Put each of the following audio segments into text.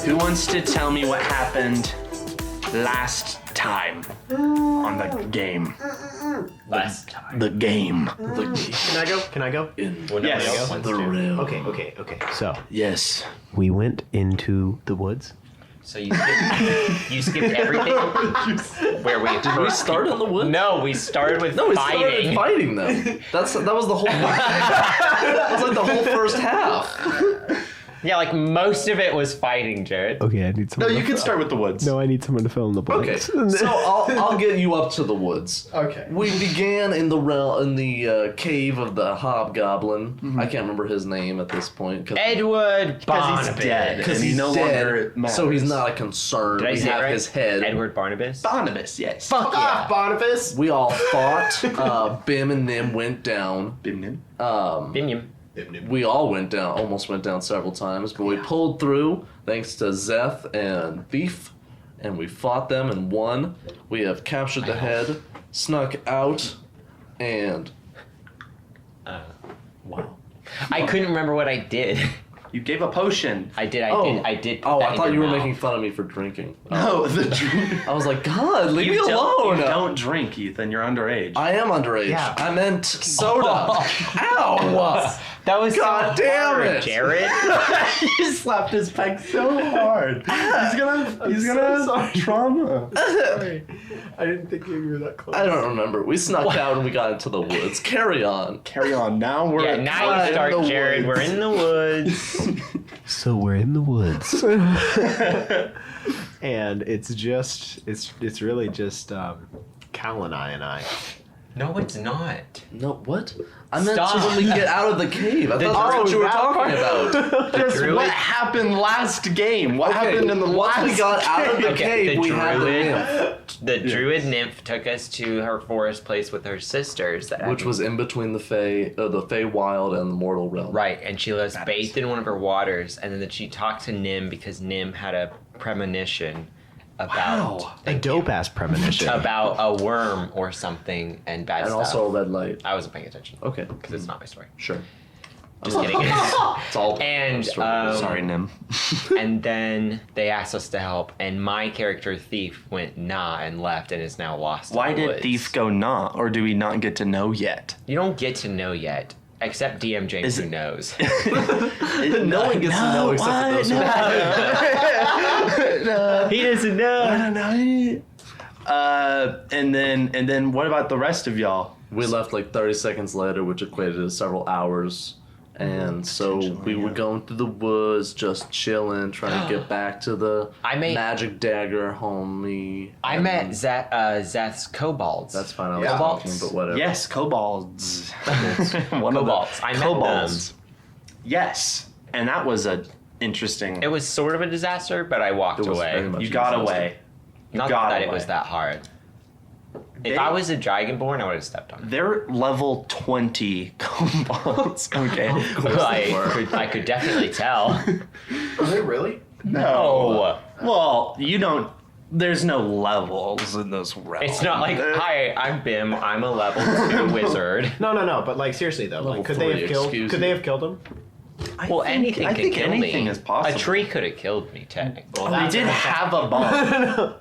Who wants to tell me what happened last time on the game? Last time. The game. Can I go? Yes. The real. Okay. So Yes. we went into the woods. So you skipped everything? Where we Did we start in the woods? No, we started with No, we fighting. started fighting them. That was the whole. That was like the whole first half. Yeah, like most of it was fighting, Jared. Okay, I need No, someone. you can start with the woods. No, I need someone to fill in the Okay, blanks. so I'll get you up to the woods. Okay. We began in the cave of the hobgoblin. I can't remember his name at this point. Edward Because he's Barnabas. dead. Because and he he's no dead, longer matters. so he's not a concern. Did I we say it have right? his head. Edward Barnabas. Barnabas, yes. Fuck yeah. Barnabas. We all fought. Bim and Nim went down. Bimnim. Bimyam. We all went down, almost went down several times, but we pulled through thanks to Zeth and Thief, and we fought them and won. We have captured the head, snuck out, and wow. I couldn't remember what I did. You gave a potion. I did. put Oh, that I in thought your you were mouth. making fun of me for drinking. No, the drink. I was like, God, leave me You alone. don't drink, Ethan. You're underage. I am underage. Yeah. I meant soda. Ow! That was God so damn hard, it. Jared. He slapped his peg so hard. He's gonna have trauma. Sorry. I didn't think you were that close. I don't remember. We snuck out and we got into the woods. Carry on. Carry on. Now we're Yeah, now you start, Jared. We're in the woods. So we're in the woods, and it's really just Kalunigh and I. No, it's not. No, what? I meant Stop. to when we get out of the cave. I thought that's what you were talking about. Just what happened last game? What happened in the Once last we got out of the Okay, cave, the we had the druid- nymph, The druid nymph took us to her forest place with her sisters. which was in between the Fey Wild and the mortal realm. right, and she was bathed in one of her waters, and then she talked to Nim because Nim had a premonition about Wow. A dope ass premonition. about a worm or something and bad And stuff. also a red light. I wasn't paying attention Okay. because it's not my story. Sure. Just kidding. It's all. And Sorry, Nim. and then they asked us to help, and my character Thief went nah and left and is now lost. Why in the did woods. Thief go not, or do we not get to know yet? You don't get to know yet, except DM James Is who it- knows. No one gets to know except for those who He doesn't know. I don't know. And then what about the rest of y'all? We left like 30 seconds later, which equated to several hours. And so we were going through the woods, just chilling, trying to get back to the magic dagger, homie. I met Zeth's kobolds. That's fine. I was Kobolds? talking, but whatever. Yes, kobolds. One Kobolds. I met kobolds. Yes, and that was a interesting. It was sort of a disaster, but I walked It was very away. much You a got disaster. away. Not got that it away. was that hard. They- If I was a dragonborn, I would have stepped on it. They're level 20 kobolds. Okay. I could definitely tell. Are they really? No. Well, you don't. There's no levels in this realm. It's not like, hi, I'm Bim. I'm a level 2 wizard. No. But like seriously though, Level like could they 3, have killed? excuse Could me. they have killed him? Well, anything I could think kill anything me. is possible. A tree could have killed me, technically. Well, they did have a bomb.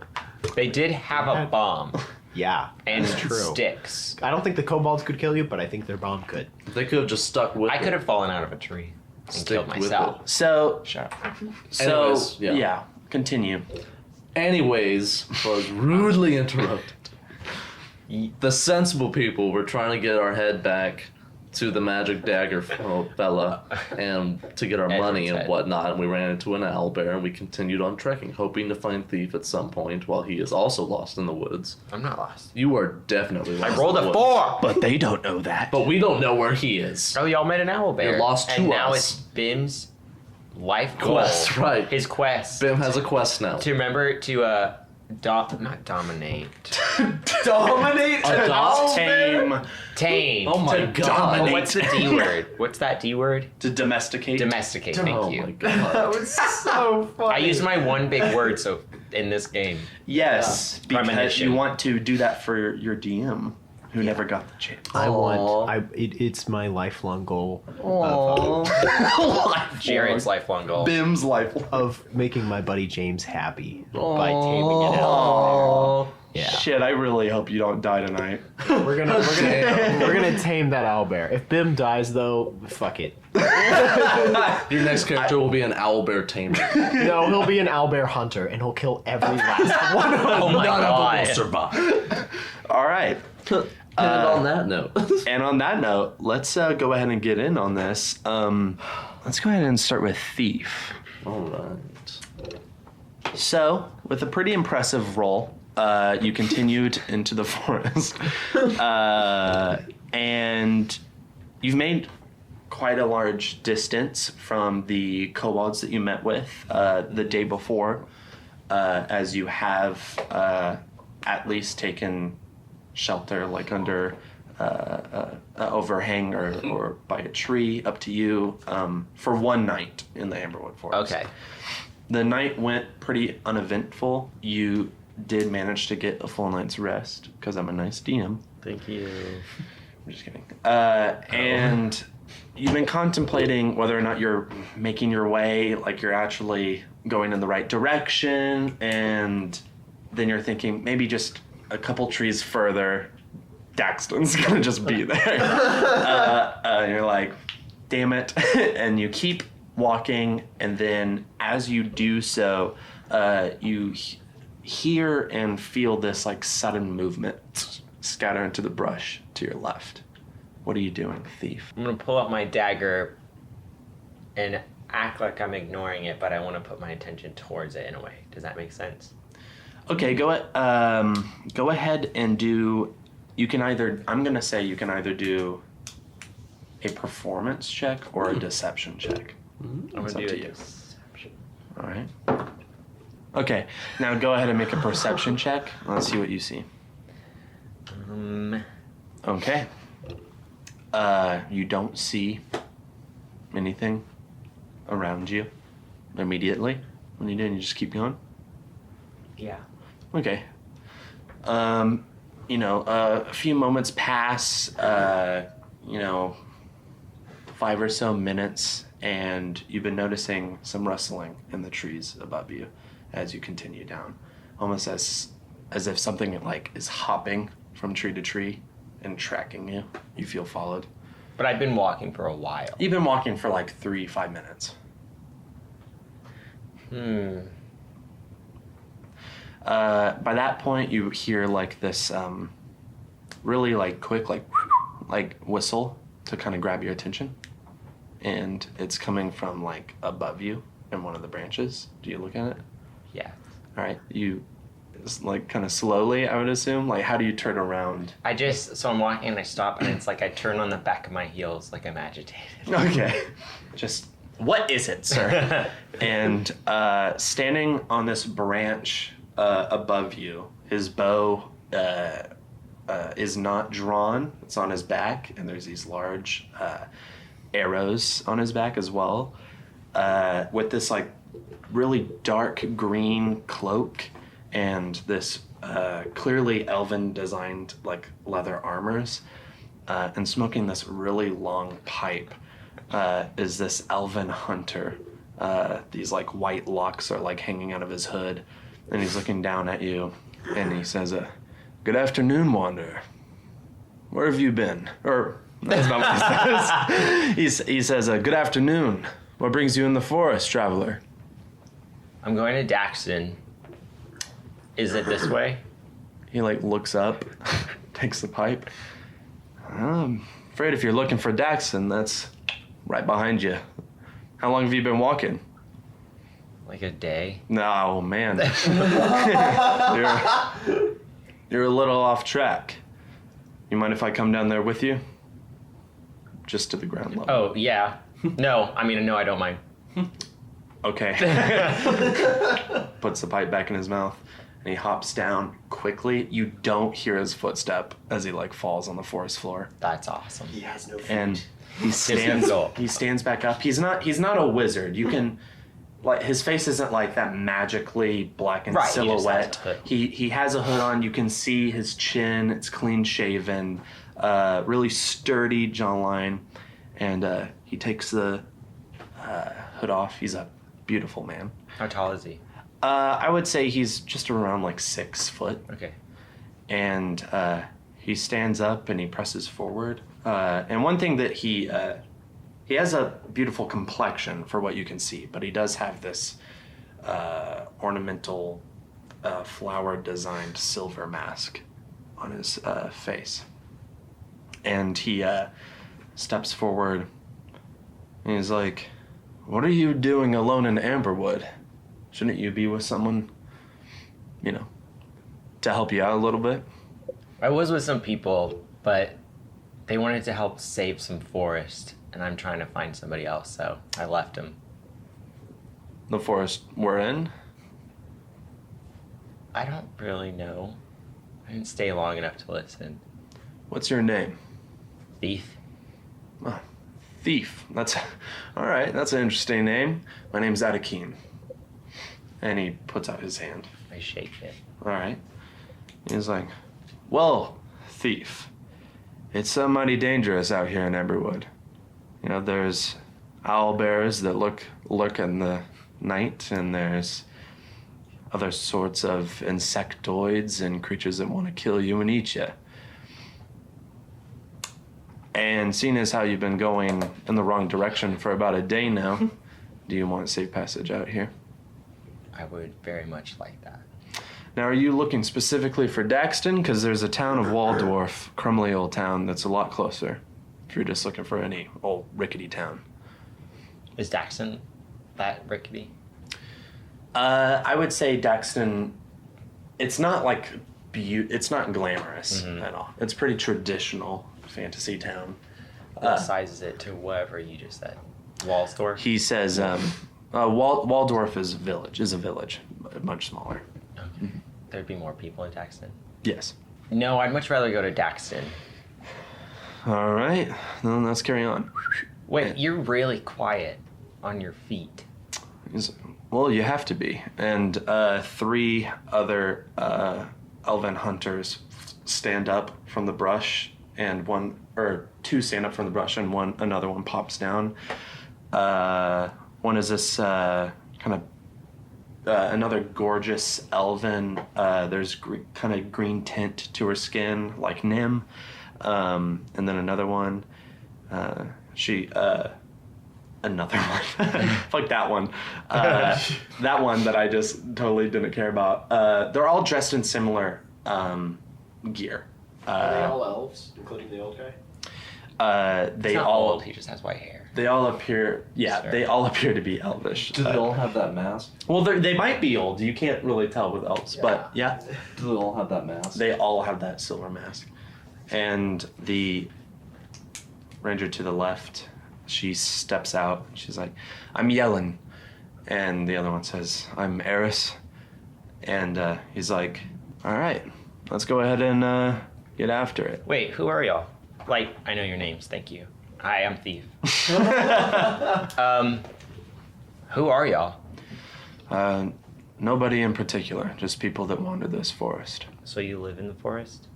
They did have a bomb Yeah, and that's true. sticks. I don't think the kobolds could kill you, but I think their bomb could. They could have just stuck with I it. could have fallen out of a tree and Stick killed with myself. So, Shut up. Anyways, yeah. Continue. Anyways, was rudely interrupted. The sensible people were trying to get our head back to the magic dagger fella and to get our Edward's money and head. whatnot, and we ran into an owlbear and we continued on trekking, hoping to find Thief at some point while he is also lost in the woods. I'm not lost. You are definitely lost. I rolled in the a woods. 4! But they don't know that. But we don't know where he is. Oh, y'all met an owlbear. You're lost to and now us. it's Bim's life goal. Quest, right. His quest. Bim has a quest now. To remember to, not dominate. Dominate. Adopt? Tame. Oh my god. dominate. What's the D word? What's that D word? To domesticate. Domesticate. Thank Oh you. my god. That was so funny. I use my one big word so in this game. Yes, because Premonition. you want to do that for your DM. who never got the chance. It's my lifelong goal Jared's lifelong goal. Bim's life. of making my buddy James happy by taming an owlbear. Oh, Yeah. Shit, I really hope you don't die tonight. We're gonna tame that owlbear. If Bim dies though, fuck it. your next character will be an owlbear tamer. No, he'll be an owlbear hunter and he'll kill every last one of them. Oh my None of god. them will survive. All right. And on that note, And on that note, let's go ahead and get in on this. Let's go ahead and start with Thief. all right. So, with a pretty impressive roll, you continued into the forest. And you've made quite a large distance from the kobolds that you met with the day before, as you have at least taken shelter, like under an overhang or by a tree, up to you, for one night in the Amberwood forest. Okay. The night went pretty uneventful. You did manage to get a full night's rest, because I'm a nice DM. Thank you. I'm just kidding. And you've been contemplating whether or not you're making your way, like you're actually going in the right direction, and then you're thinking maybe just a couple trees further, Daxton's gonna just be there. And you're like, damn it. And you keep walking, and then as you do so, you hear and feel this like sudden movement scatter into the brush to your left. What are you doing, Thief? I'm gonna pull up my dagger and act like I'm ignoring it, but I want to put my attention towards it in a way. Does that make sense? Okay, go ahead and do. You can either. I'm gonna say you can either do a performance check or a deception check. I'm gonna It's up do to a you. deception. All right. Okay. Now go ahead and make a perception check. Let's see what you see. Okay. You don't see anything around you immediately. When you do, you just keep going. Yeah. Okay. A few moments pass, 5 or so minutes, and you've been noticing some rustling in the trees above you as you continue down. Almost as if something like is hopping from tree to tree and tracking you. You feel followed. But I've been walking for a while. You've been walking for like 5 minutes. By that point, you hear like this really like quick like whistle to kind of grab your attention, and it's coming from like above you in one of the branches. Do you look at it? Yeah. All right. You like kind of slowly, I would assume. Like, how do you turn around? So I'm walking and I stop, and it's like I turn on the back of my heels like I'm agitated. Okay. Just, what is it, sir? And standing on this branch above you, his bow is not drawn. It's on his back, and there's these large arrows on his back as well. With this like really dark green cloak and this clearly elven designed like leather armors, and smoking this really long pipe is this elven hunter. These like white locks are like hanging out of his hood, and he's looking down at you, and he says, "Good afternoon, wanderer. Where have you been?" Or that's not what he says. He says, "Good afternoon. What brings you in the forest, traveler?" I'm going to Daxton. Is it this way? He like looks up, takes the pipe. "I'm afraid if you're looking for Daxton, that's right behind you. How long have you been walking?" Like a day? No, man. You're a little off track. You mind if I come down there with you? Just to the ground level. Oh, yeah. No, I don't mind. Okay. Puts the pipe back in his mouth, and he hops down quickly. You don't hear his footstep as he like falls on the forest floor. That's awesome. He has no feet. And he Difficult. stands back up. He's not a wizard. You can like his face isn't like that magically blackened Right, he just has silhouette. a hood. He has a hood on. You can see his chin. It's clean shaven, really sturdy jawline, and he takes the hood off. He's a beautiful man. How tall is he? I would say he's just around like 6 foot, Okay. and he stands up and he presses forward. And one thing that he has a beautiful complexion for what you can see, but he does have this ornamental flower designed silver mask on his face. And he steps forward and he's like, "What are you doing alone in Amberwood? Shouldn't you be with someone, to help you out a little bit?" I was with some people, but they wanted to help save some forest, and I'm trying to find somebody else, so I left him. The forest we're in? I don't really know. I didn't stay long enough to listen. What's your name? Thief? Oh, Thief. That's all right. That's an interesting name. My name's Adikyn. And he puts out his hand. I shake it. All right. He's like, "Well, Thief, it's mighty dangerous out here in Amberwood. There's owl bears that lurk in the night, and there's other sorts of insectoids and creatures that want to kill you and eat you. And seeing as how you've been going in the wrong direction for about a day now, do you want safe passage out here?" I would very much like that. Now, are you looking specifically for Daxton? Because there's a town of Waldorf, crumbly old town, that's a lot closer. If you're just looking for any old rickety town. Is Daxton that rickety? I would say Daxton, it's not like it's not glamorous at all. It's pretty traditional fantasy town. What size is it to whatever you just said? Wallsdorf? He says Waldorf is a village, much smaller. Okay. There'd be more people in Daxton. Yes. No, I'd much rather go to Daxton. All right, then let's carry on. Wait, you're really quiet on your feet. Well, you have to be. And 3 other elven hunters stand up from the brush, and 2 stand up from the brush, and another one pops down. One is this kind of another gorgeous elven. There's kind of green tint to her skin, like Nim. And then another one. Another one. Fuck that one. That one that I just totally didn't care about. They're all dressed in similar gear. Are they all elves, including the old guy? They He's not all old, he just has white hair. They all appear. Yeah, Sure. they all appear to be elvish. Do they all have that mask? Well, they might be old. You can't really tell with elves, but yeah, Do they all have that mask? they all have that silver mask. And the ranger to the left, she steps out. She's like, "I'm Yellen," and the other one says, "I'm Eris." And he's like, "All right, let's go ahead and get after it." Wait, who are y'all? Like, I know your names, thank you. Hi, I'm Thief. Who are y'all? Nobody in particular, just people that wander this forest. So you live in the forest?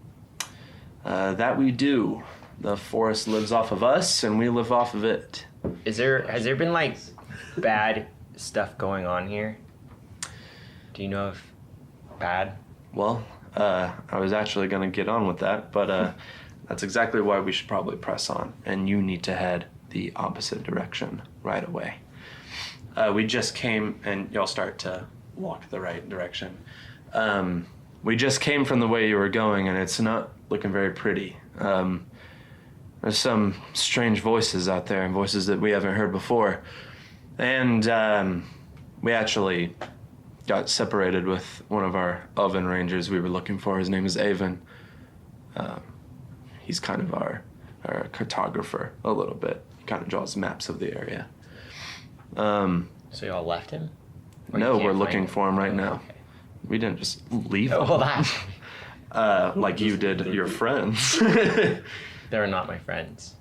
That we do. The forest lives off of us, and we live off of it. Has there been like bad stuff going on here? Do you know if bad? Well, I was actually going to get on with that, but that's exactly why we should probably press on, and you need to head the opposite direction right away. We just came, and y'all start to walk the right direction. We just came from the way you were going, and it's not looking very pretty. There's some strange voices out there, and voices that we haven't heard before. And we actually got separated with one of our elven rangers we were looking for. His name is Avon. He's kind of our cartographer a little bit. He kind of draws maps of the area. So y'all left him? Or you No, can't we're find looking him? for him right Oh, now. okay. We didn't just leave Oh, him. well, that. Like you did your friends. They're not my friends.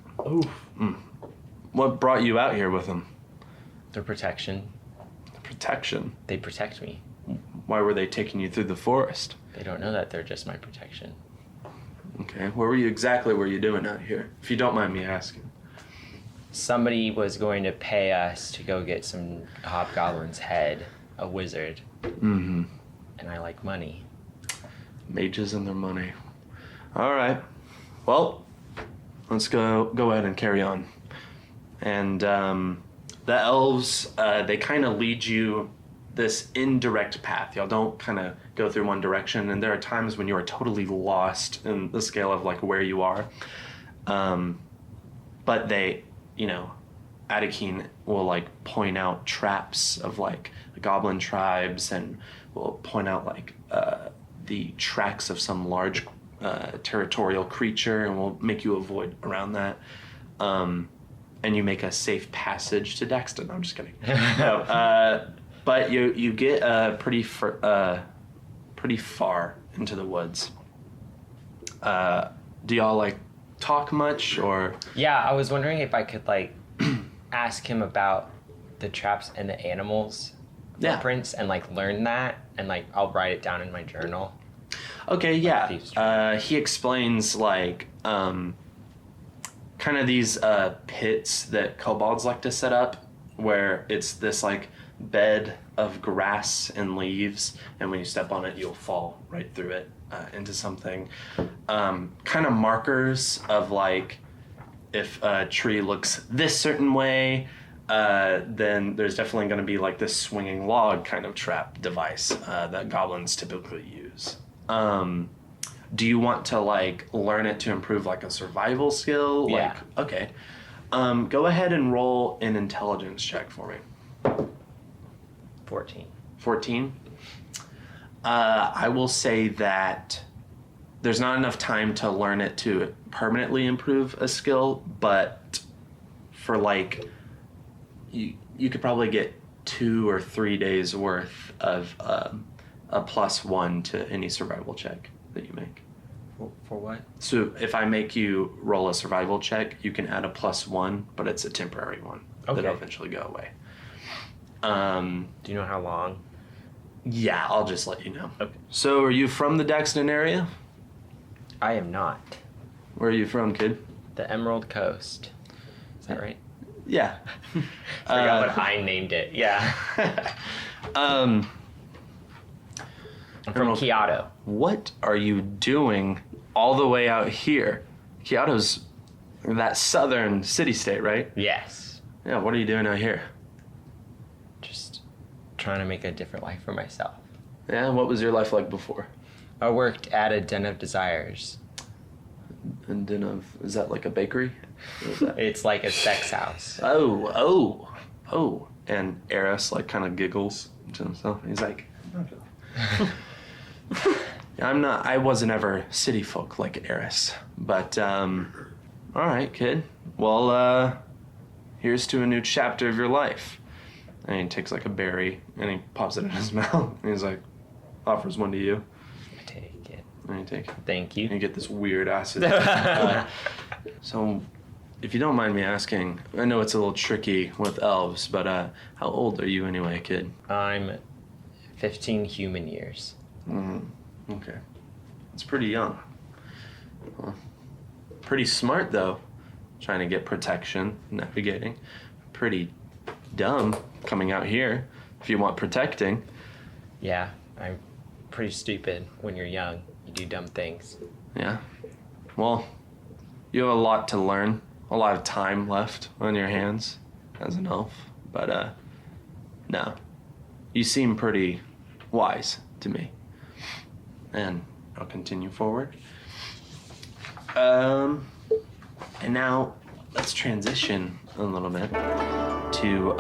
What brought you out here with him? Their protection. protection. They protect me. Why were they taking you through the forest? They don't know that they're just my protection. Okay, where were you doing out here? If you don't mind me asking. Somebody was going to pay us to go get some hobgoblin's head, a wizard. Mm-hmm. And I like money. Mages and their money. All right. Well, let's go ahead and carry on. And the elves, they kind of lead you this indirect path. Y'all don't kind of go through one direction, and there are times when you are totally lost in the scale of like where you are. But they, Adikyn will like point out traps of like the goblin tribes, and will point out like the tracks of some large territorial creature, and will make you avoid around that. And you make a safe passage to Daxton. No, I'm just kidding. No, but you get pretty far into the woods. Do y'all like talk much, or? Yeah, I was wondering if I could like ask him about the traps and the animals footprints and like learn that, and like I'll write it down in my journal. Okay, yeah. He explains like kind of these pits that kobolds like to set up, where it's this like bed of grass and leaves, and when you step on it, you'll fall right through it into something. Kind of markers of like, if a tree looks this certain way, then there's definitely going to be like this swinging log kind of trap device that goblins typically use. Do you want to like learn it to improve like a survival skill? Yeah. Like, okay. Go ahead and roll an intelligence check for me. 14. 14? I will say that there's not enough time to learn it to permanently improve a skill, but for like, you could probably get 2 or 3 days worth of a +1 to any survival check that you make. For what? So if I make you roll a survival check, you can add a +1, but it's a temporary one that'll eventually go away. Do you know how long? Yeah, I'll just let you know. Okay. So are you from the Daxton area? I am not. Where are you from, kid? The Emerald Coast. Is that right? Yeah. Forgot what I named it. Yeah. I'm from Emerald- Kyoto. What are you doing all the way out here? Kyoto's that southern city-state, right? Yes. Yeah, what are you doing out here? Just trying to make a different life for myself. Yeah, what was your life like before? I worked at a Den of Desires. And then is that like a bakery? What is that? It's like a sex house. Oh. And Eris like kind of giggles to himself. He's like, I wasn't ever city folk like Eris. But, all right, kid. Well, here's to a new chapter of your life. And he takes like a berry and he pops it in his mouth. And he's like, offers one to you. I take it. And you take it. Thank you. And you get this weird acid. So, if you don't mind me asking, I know it's a little tricky with elves, but how old are you anyway, kid? I'm 15 human years. Okay. It's pretty young. Well, pretty smart, though. Trying to get protection, navigating. Pretty dumb coming out here if you want protecting. Yeah, I'm pretty stupid when you're young. You do dumb things. Yeah. Well, you have a lot to learn. A lot of time left on your hands as an elf. But, no. You seem pretty wise to me. And I'll continue forward. And now let's transition a little bit to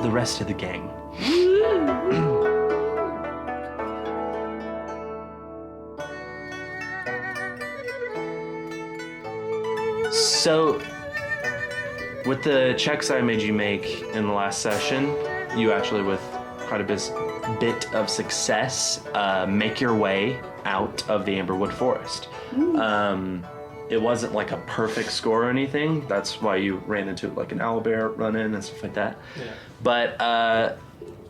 the rest of the gang. So, with the checks I made you make in the last session, you actually, with quite a bit of success, make your way out of the Amberwood forest. it wasn't like a perfect score or anything. That's why you ran into like an owlbear run-in and stuff like that. Yeah. But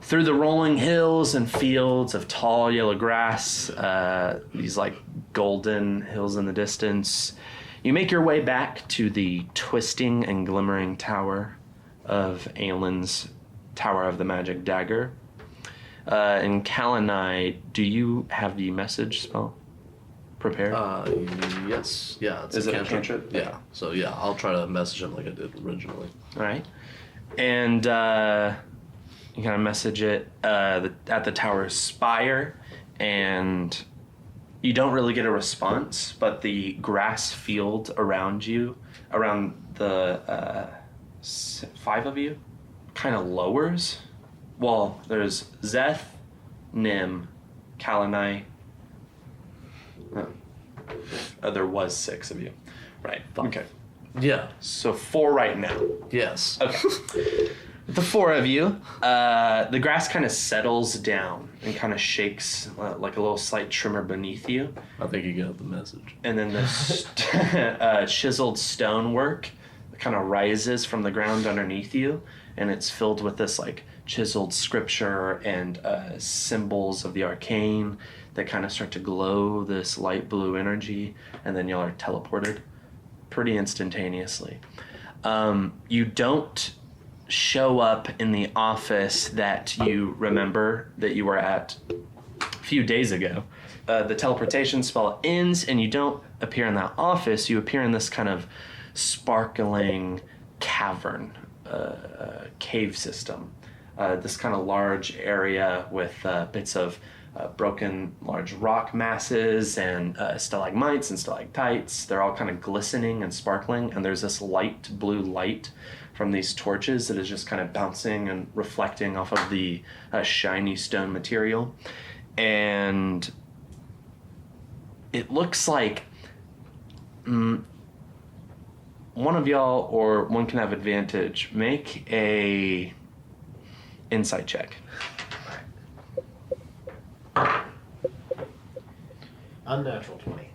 through the rolling hills and fields of tall yellow grass, these like golden hills in the distance, you make your way back to the twisting and glimmering tower of Aelin's Tower of the Magic Dagger. In Kalunigh, do you have the message spell prepared? Yes. Yeah. It's Is it a cantrip? Yeah. So yeah, I'll try to message him like I did originally. All right. And you kind of message it at the tower's spire, and you don't really get a response, but the grass field around you, around the 5 of you, kind of lowers. Well, there's Zeth, Nim, Kalunigh. There was 6 of you. Right. Okay. Yeah. So 4 right now. Yes. Okay. The 4 of you, the grass kind of settles down and kind of shakes like a little slight tremor beneath you. I think you got the message. And then the chiseled stonework kind of rises from the ground underneath you, and it's filled with this like chiseled scripture and symbols of the arcane that kind of start to glow this light blue energy, and then y'all are teleported pretty instantaneously. You don't show up in the office that you remember that you were at a few days ago. The teleportation spell ends, and you don't appear in that office. You appear in this kind of sparkling cavern, cave system. This kind of large area with bits of broken large rock masses and stalagmites and stalactites. They're all kind of glistening and sparkling, and there's this light blue light from these torches that is just kind of bouncing and reflecting off of the shiny stone material. And it looks like one of y'all, or one can have advantage, make a insight check. Unnatural 20.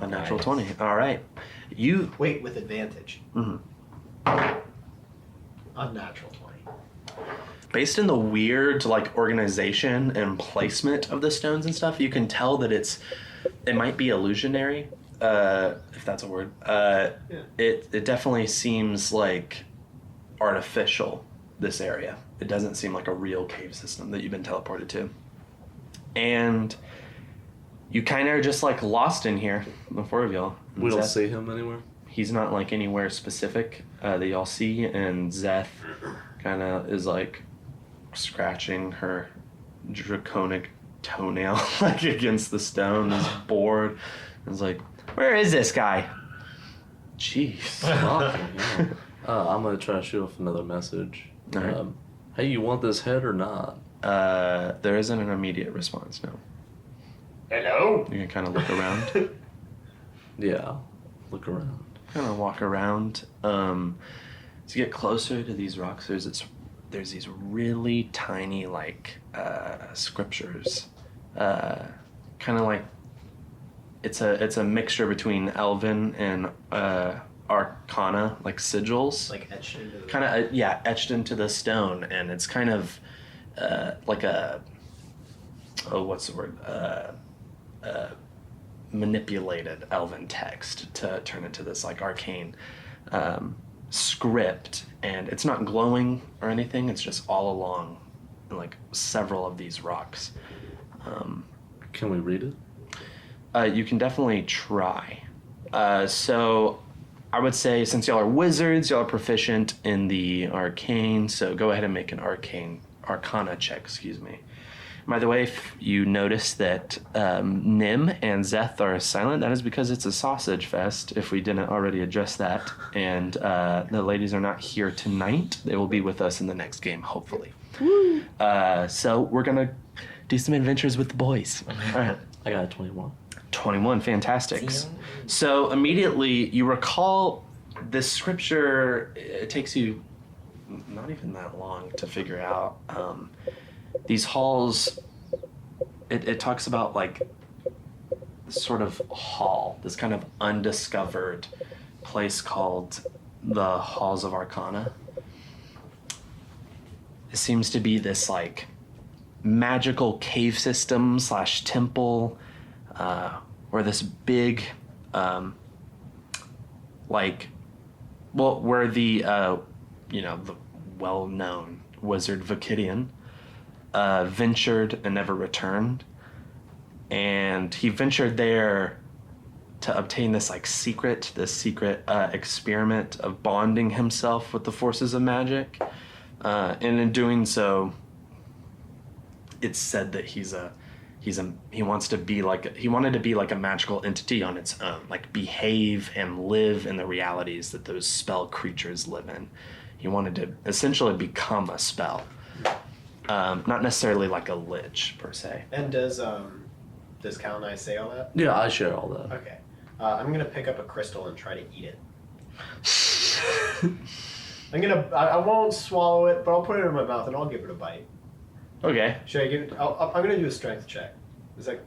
Unnatural 20. All right. You Wait, with advantage. mhm. Unnatural 20. Based in the weird like organization and placement of the stones and stuff, you can tell that it might be illusionary, if that's a word. It definitely seems like artificial, this area. It doesn't seem like a real cave system that you've been teleported to. And you kind of are just like lost in here, the 4 of y'all. We don't Zeth, see him anywhere. he's not like anywhere specific that y'all see, and Zeth kind of is like scratching her draconic toenail like against the stone, is bored, and is like, where is this guy? Jeez. I'm gonna try to shoot off another message. All right. Hey, you want this head or not? There isn't an immediate response, no. Hello? You can kind of look around. Yeah, look around. Kind of walk around. As you get closer to these rocks, there's these really tiny like scriptures. Kind of like it's a mixture between Elven and Arcana, like sigils. Like etched into the... Kind of etched into the stone, and it's kind of like a what's the word? Manipulated Elven text to turn into this like arcane script, and it's not glowing or anything. It's just all along like several of these rocks. Can we read it? You can definitely try. So I would say, since y'all are wizards, y'all are proficient in the arcane, so go ahead and make an arcana check, excuse me. By the way, if you notice that Nim and Zeth are silent, that is because it's a sausage fest, if we didn't already address that. And the ladies are not here tonight. They will be with us in the next game, hopefully. So we're going to do some adventures with the boys. All right. I got a 21. 21, fantastic. So immediately you recall this scripture. It takes you not even that long to figure out. These halls, it talks about like sort of hall, this kind of undiscovered place called the Halls of Arcana. It seems to be this like magical cave system / temple, where this big, where the the well-known wizard Vakitian ventured and never returned. And he ventured there to obtain this secret experiment of bonding himself with the forces of magic. And in doing so, it's said that he wanted to be like a magical entity on its own, like behave and live in the realities that those spell creatures live in. He wanted to essentially become a spell, not necessarily like a lich per se. And does Kalunigh say all that? Yeah, I share all that. Okay. I'm gonna pick up a crystal and try to eat it. I won't swallow it, but I'll put it in my mouth and I'll give it a bite. Okay. Should I give it? I'm gonna do a strength check. Is that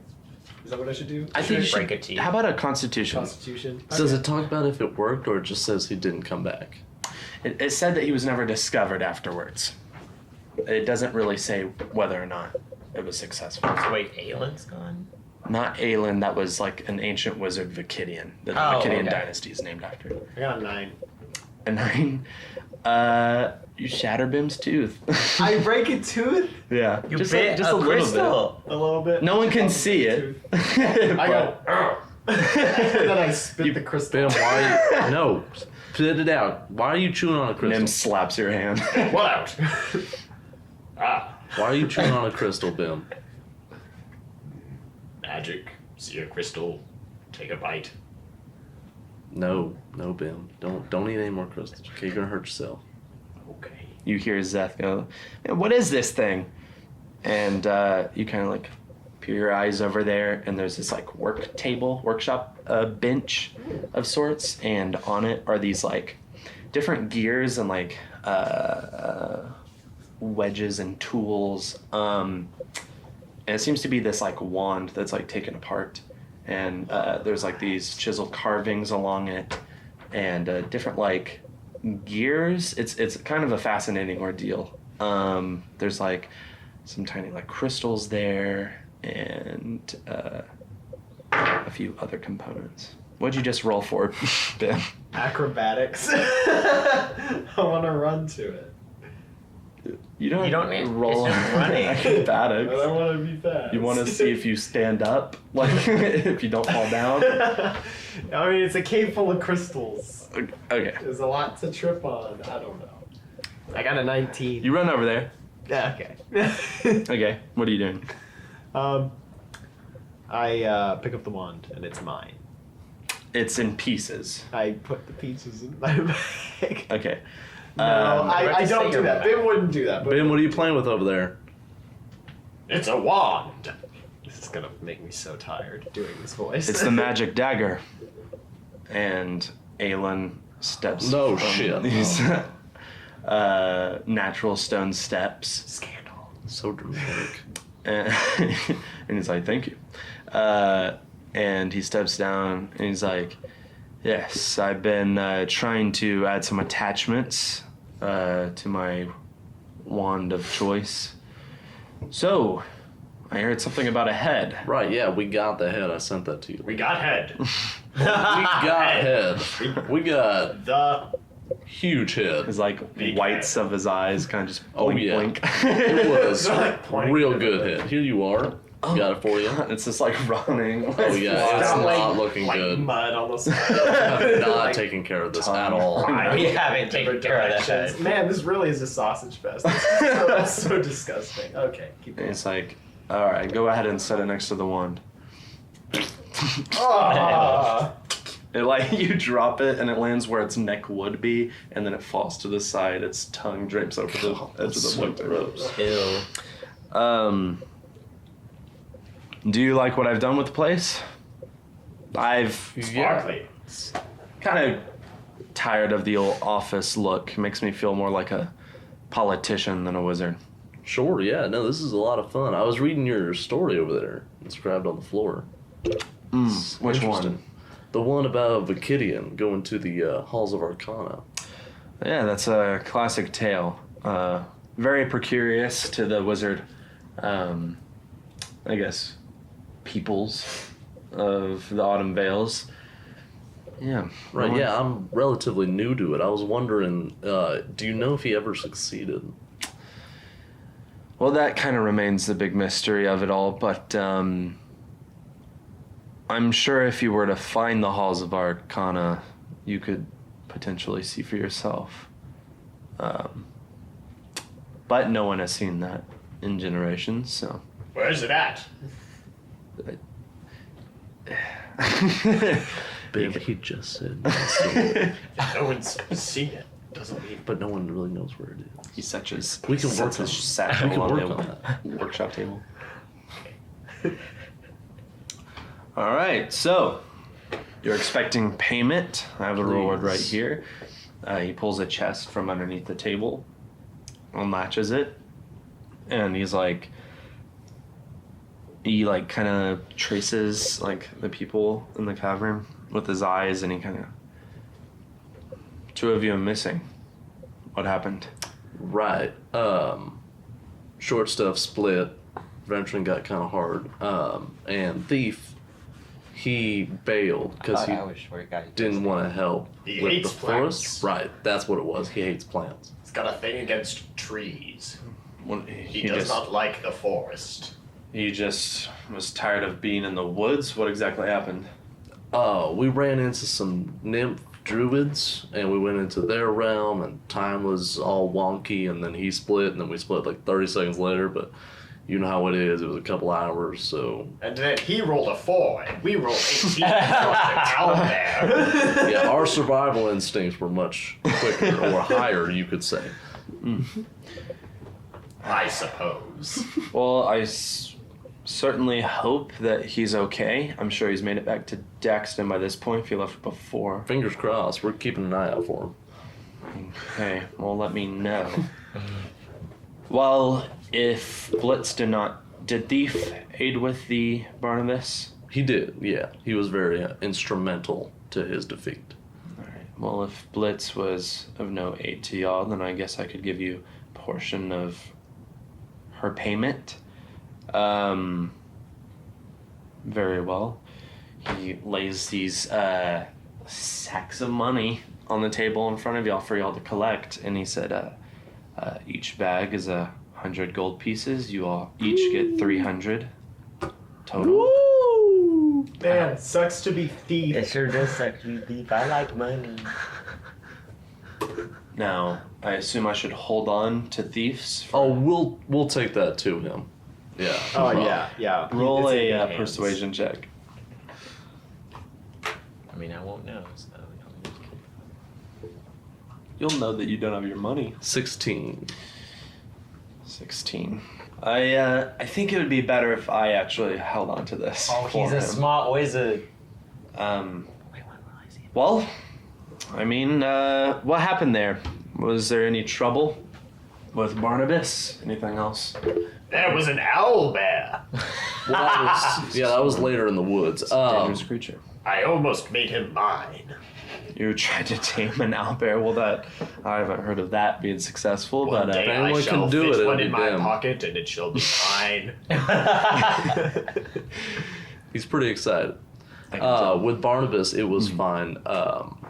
what I should do? I think you break should. a teeth. How about a constitution? Constitution. Does Okay. it talk about if it worked, or it just says he didn't come back? It said that he was never discovered afterwards. It doesn't really say whether or not it was successful. So wait, Aylin's gone? Not Aelin, that was like an ancient wizard Vakitian. The Oh, Vakitian okay. dynasty is named after. I got a 9. A 9. You shatter Bim's tooth. I break a tooth? Yeah. You just bit just a little crystal. A little bit. bit. No one can see it. I go. and then I spit the crystal. Bim, why? No, spit it out. Why are you chewing on a crystal? Nim slaps your hand. What out? Why are you chewing on a crystal, Bim? Magic. See a crystal. Take a bite. No, Bim. Don't eat any more crystals. Okay, you're gonna hurt yourself. Okay. You hear Zeth go, "Man, what is this thing?" And you kind of like peer your eyes over there, and there's this like workshop bench of sorts, and on it are these like different gears and like wedges and tools. And it seems to be this like wand that's like taken apart, and there's like these chiseled carvings along it, and different like gears. It's kind of a fascinating ordeal. There's like some tiny like crystals there, and a few other components. What'd you just roll for, Ben? Acrobatics. I want to run to it. You don't need- roll it's just running. acrobatics. But I want to be fast. You want to see if you stand up, like if you don't fall down. I mean, it's a cave full of crystals. Okay, There's a lot to trip on. I don't know. I got a 19. you run over there. Yeah, okay. Okay, what are you doing? I pick up the wand, and it's mine. It's in pieces. I put the pieces in my bag. Okay. No, Um, I don't do that. Bim wouldn't do that. But Bim, what are you playing with over there? it's a wand. This is gonna make me so tired doing this voice. It's the magic dagger. And Aelin steps. No from shit. These natural stone steps. Scandal. So dramatic. And, and he's like, "Thank you." And he steps down and he's like, "Yes, I've been trying to add some attachments to my wand of choice. So, I heard something about a head." Right, yeah, we got the head. I sent that to you. We got head. We got head. We got The huge head. His like Big whites of his eyes kind of just Oh, blink, yeah. blink. It was They're like pointing real to good the- head. Here you are. Got it for you. It's just like running. Oh yeah, it's got, not looking like good. mud on the I side. have not Like, taken care of this tongue. at all. We haven't taken care of that directions. head. Man, this really is a sausage fest. That's so disgusting. Okay, keep And going. it's like, all right, go ahead and set it next to the wand. Ah. It like you drop it and it lands where its neck would be, and then it falls to the side. Its tongue drapes over the edge of the so wood. gross. Ew. Do you like what I've done with the place? I've Sparkly. kind of tired of the old office look. Makes me feel more like a politician than a wizard. Sure, yeah. No, this is a lot of fun. I was reading your story over there. Inscribed on the floor. Which Interesting. one? The one about Vikidian going to the halls of Arcana. Yeah, that's a classic tale. Very precarious to the wizard, I guess, peoples of the Autumn Vales. Yeah. Right, yeah, I'm relatively new to it. I was wondering, do you know if he ever succeeded? Well, that kind of remains the big mystery of it all, but I'm sure if you were to find the halls of Arcana, you could potentially see for yourself. But no one has seen that in generations, so. Where's it at? Babe, he just said no. No one's seen it. Doesn't mean. But no one really knows where it is. He such a We can work sets on his it. satchel We can on work the on that. workshop table. All right, so you're expecting payment. I have a reward right Please. here. He pulls a chest from underneath the table, unlatches it, and he kind of traces like the people in the cavern with his eyes, and he kind of. Two of you are missing. What happened? Right. Short stuff split. Venturing got kind of hard. And Thief, he bailed because he I was sure guy didn't want to help He with hates the forest. plants. Right, that's what it was. He hates plants. He's got a thing against trees. He He does just, not like the forest. He just was tired of being in the woods. What exactly happened? We ran into some nymph druids, and we went into their realm, and time was all wonky, and then he split, and then we split like 30 seconds later, but you know how it is. It was a couple hours, so... And then he rolled a 4, and we rolled 18. Out there. Yeah, our survival instincts were much quicker, or higher, you could say. I suppose. Well, I certainly hope that he's okay. I'm sure he's made it back to Daxton by this point if he left before. Fingers crossed, we're keeping an eye out for him. Okay, well, let me know. Well, if Blitz did Thief aid with the Barnabas? He did, yeah. He was very instrumental to his defeat. Alright, well, if Blitz was of no aid to y'all, then I guess I could give you a portion of her payment. Very well. He lays these sacks of money on the table in front of y'all for y'all to collect, and he said, each bag is 100 gold pieces. You all each get 300 total. Woo! Man, sucks to be thief. It sure does suck to be thief. I like money. Now, I assume I should hold on to thieves. Oh, we'll take that to him. Yeah. Oh yeah. Roll It's in a your hands. persuasion check. I mean, I won't know, so... You'll know that you don't have your money. 16. 16. I think it would be better if I actually held on to this. Oh, for he's a him. smart wizard. Well, I mean, what happened there? Was there any trouble with Barnabas? Anything else? There was an owlbear. Well, that was later in the woods. Dangerous creature. I almost made him mine. You tried to tame an owlbear. Well, I haven't heard of that being successful, One but day I anyone shall can do fit it, it'll one be in my them. pocket, and it shall be mine. He's pretty excited. I can tell. With Barnabas, it was fine.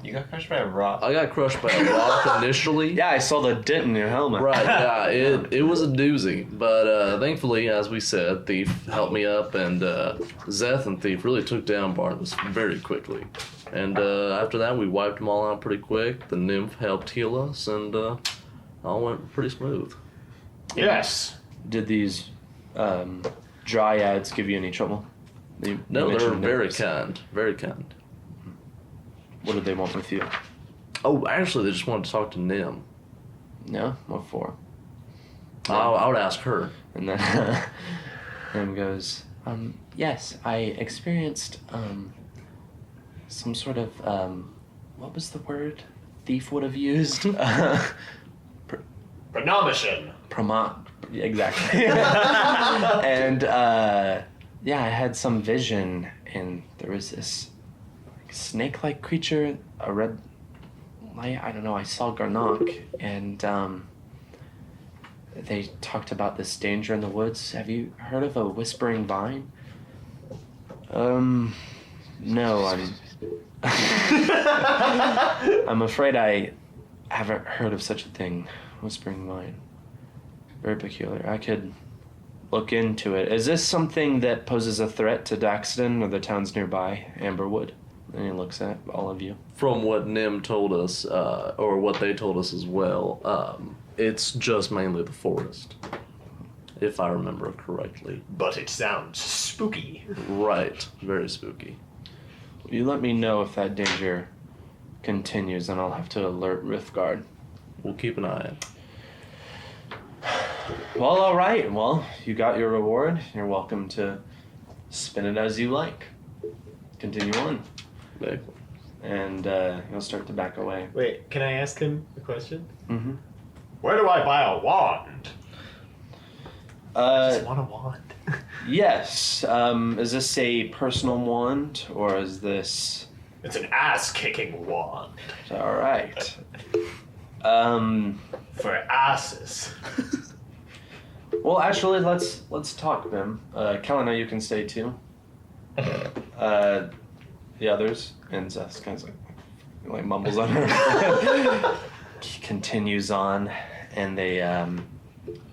You got crushed by a rock. I got crushed by a rock initially. Yeah, I saw the dent in your helmet. Right, yeah, it was a doozy. But thankfully, as we said, Thief helped me up, and Zeth and Thief really took down Barnabas very quickly. And after that, we wiped them all out pretty quick. The nymph helped heal us, and all went pretty smooth. Yes. Did these dryads give you any trouble? You No, they were mentioned very nymphs. kind. Very kind. What did they want with you? Oh, actually, they just wanted to talk to Nim. No? What for? I would ask her. And then Nim goes, yes, I experienced some sort of, what was the word Thief would have used? Prenomission. Exactly. And Yeah, I had some vision, and there was this snake-like creature, a red light. I don't know. I saw Garnock, and they talked about this danger in the woods. Have you heard of a whispering vine? No, I'm afraid I haven't heard of such a thing. Whispering vine. Very peculiar. I could look into it. Is this something that poses a threat to Daxton or the towns nearby, Amberwood? And he looks at all of you. From what Nim told us, or what they told us as well, it's just mainly the forest, if I remember correctly. But it sounds spooky. Right, very spooky. You let me know if that danger continues, and I'll have to alert Riftguard. We'll keep an eye out. Well, all right. Well, you got your reward. You're welcome to spin it as you like. Continue on. Back. And you'll start to back away. Wait, can I ask him a question? Mm-hmm. Where do I buy a wand? I just want a wand. Yes. Is this a personal wand, or is this... It's an ass-kicking wand. All right. For asses. Well, actually, let's talk, Bim. Kalunigh, you can stay too. The others, and Zeth kind of like mumbles on her. Continues on, and they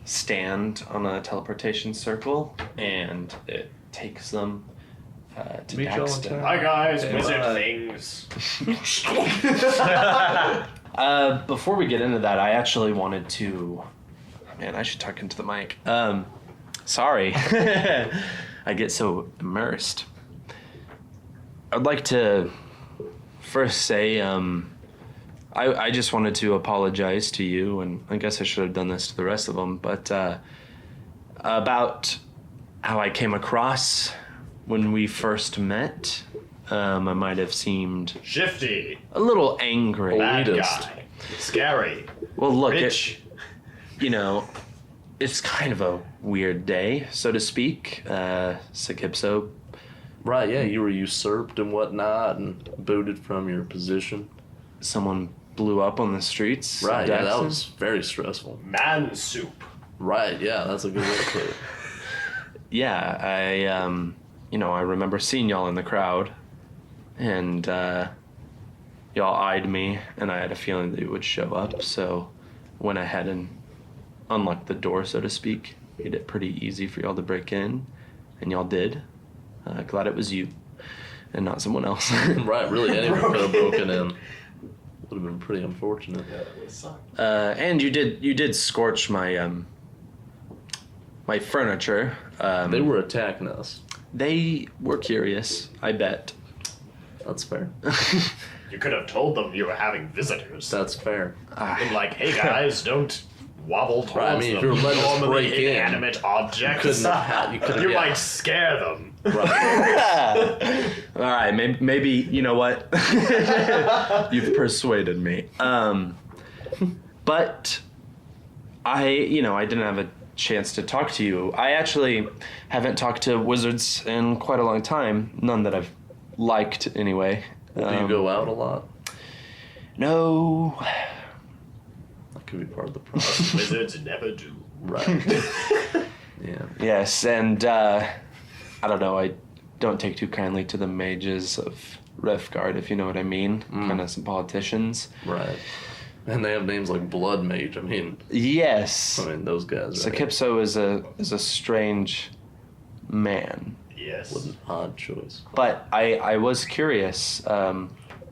stand on a teleportation circle, and it takes them to Meet y'all in Daxton. town. Hi guys, Yeah. wizard things. Before we get into that, I actually wanted to... Man, I should talk into the mic. Sorry. I get so immersed. I'd like to first say, I just wanted to apologize to you, and I guess I should have done this to the rest of them, but about how I came across when we first met. I might have seemed Shifty. a little angry. Bad Elitist. guy. Scary. Well, look, Rich. it's kind of a weird day, so to speak. Sakipso. Right, yeah, you were usurped and whatnot and booted from your position. Someone blew up on the streets. of Right, yeah, that Daxton. was very stressful. Man soup. Right, yeah, that's a good way to put it. Yeah, I remember seeing y'all in the crowd, and y'all eyed me, and I had a feeling that you would show up, so went ahead and unlocked the door, so to speak. Made it pretty easy for y'all to break in, and y'all did. Glad it was you, and not someone else. Right, really, anyone could have broken in. Would have been pretty unfortunate. Yeah, that would suck. And you did scorch my my furniture. They were attacking us. They were curious, I bet. That's fair. You could have told them you were having visitors. That's fair. Been like, hey guys, don't wobble towards Right, I mean, if them. you were letting us Normally break in, inanimate objects. couldn't have you couldn't You yeah. might scare them. Right. All right, maybe you know what? You've persuaded me. But I didn't have a chance to talk to you. I actually haven't talked to wizards in quite a long time. None that I've liked, anyway. Do you go out a lot? No. That could be part of the problem. Wizards never do. Right. Yeah. Yes, and I don't know. I don't take too kindly to the mages of Riftguard, if you know what I mean. Kind of some politicians. Right. And they have names like Blood Mage. I mean, Yes. those guys. Right? Sakipso is a strange man. Yes. What an odd choice. But I was curious.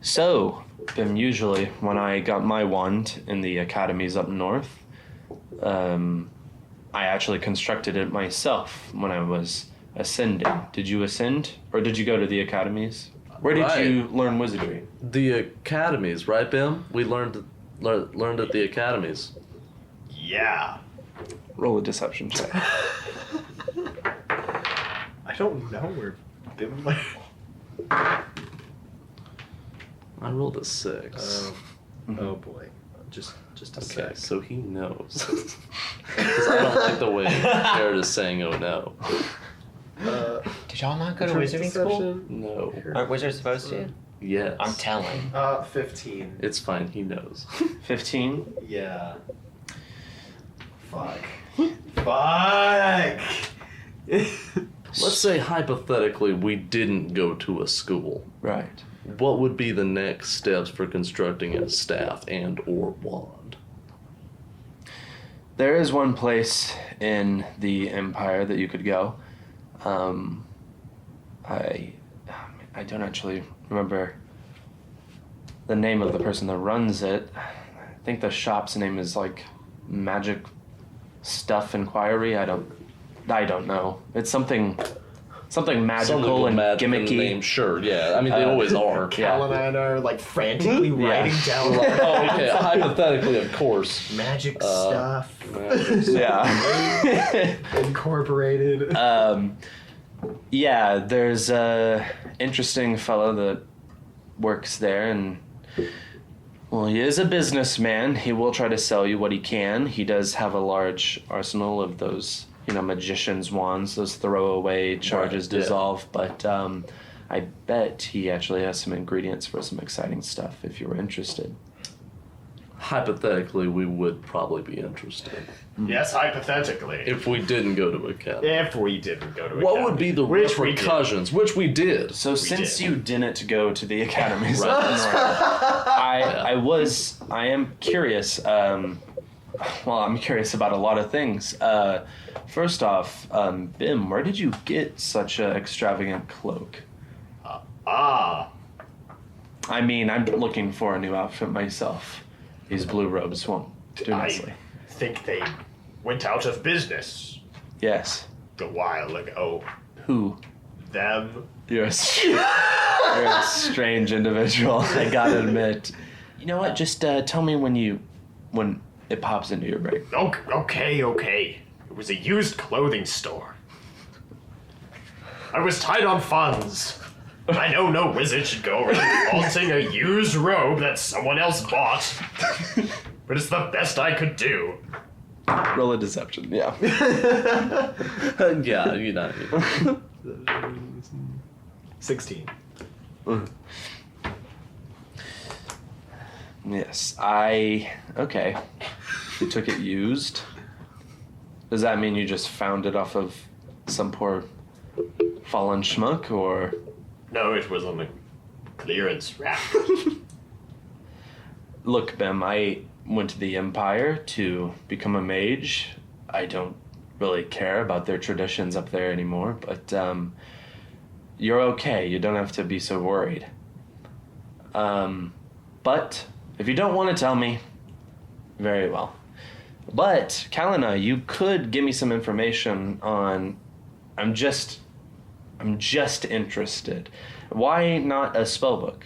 So, Bim, usually when I got my wand in the academies up north, I actually constructed it myself when I was ascending. Did you ascend, or did you go to the academies? Where did Right. you learn wizardry? The academies, right, Bim? We learned at the academies. Yeah. Roll a deception check. I don't know where Bim. I rolled a 6. Oh boy. Just a Okay, sec. so he knows. Because I don't like the way Jared is saying, "Oh no." Did y'all not go to wizarding school? No. Aren't wizards supposed to? Yes. I'm telling. 15. It's fine. He knows. 15? Yeah. Fuck. Fuck! Let's say hypothetically we didn't go to a school. Right. What would be the next steps for constructing a staff and or wand? There is one place in the Empire that you could go. I don't actually remember the name of the person that runs it. I think the shop's name is like Magic Stuff Inquiry. I don't know. It's something magical and gimmicky. Name, sure, yeah. I mean, they always are. Kalunigh and I are like frantically writing down Oh, okay. Hypothetically, of course. magic stuff. Yeah. Incorporated. Yeah, there's a interesting fellow that works there, and well, he is a businessman. He will try to sell you what he can. He does have a large arsenal of those, magician's wands, those throwaway charges dissolve, but I bet he actually has some ingredients for some exciting stuff if you were interested. Hypothetically, we would probably be interested. Yes, hypothetically. If we didn't go to academy. If we didn't go to What academy. would be the Which we repercussions? Which we did. So since did. you didn't go to the academies up north, I am curious. I'm curious about a lot of things. First off, Bim, where did you get such an extravagant cloak? I mean, I'm looking for a new outfit myself. These blue robes won't do nicely. I think they went out of business Yes. a while ago. Who? Them. You're a strange individual, I gotta admit. You know what? Just tell me when it pops into your brain. Okay. It was a used clothing store. I was tight on funds. I know no wizard should go around flaunting a used robe that someone else bought. But it's the best I could do. Roll a deception, yeah. Yeah, you know. 16. Yes, okay. You took it used. Does that mean you just found it off of some poor fallen schmuck, or? No, it was on the clearance rack. Look, Bim, I went to the Empire to become a mage. I don't really care about their traditions up there anymore, but you're okay. You don't have to be so worried. But if you don't want to tell me, very well. But, Kalunigh, you could give me some information on... I'm just interested. Why not a spell book?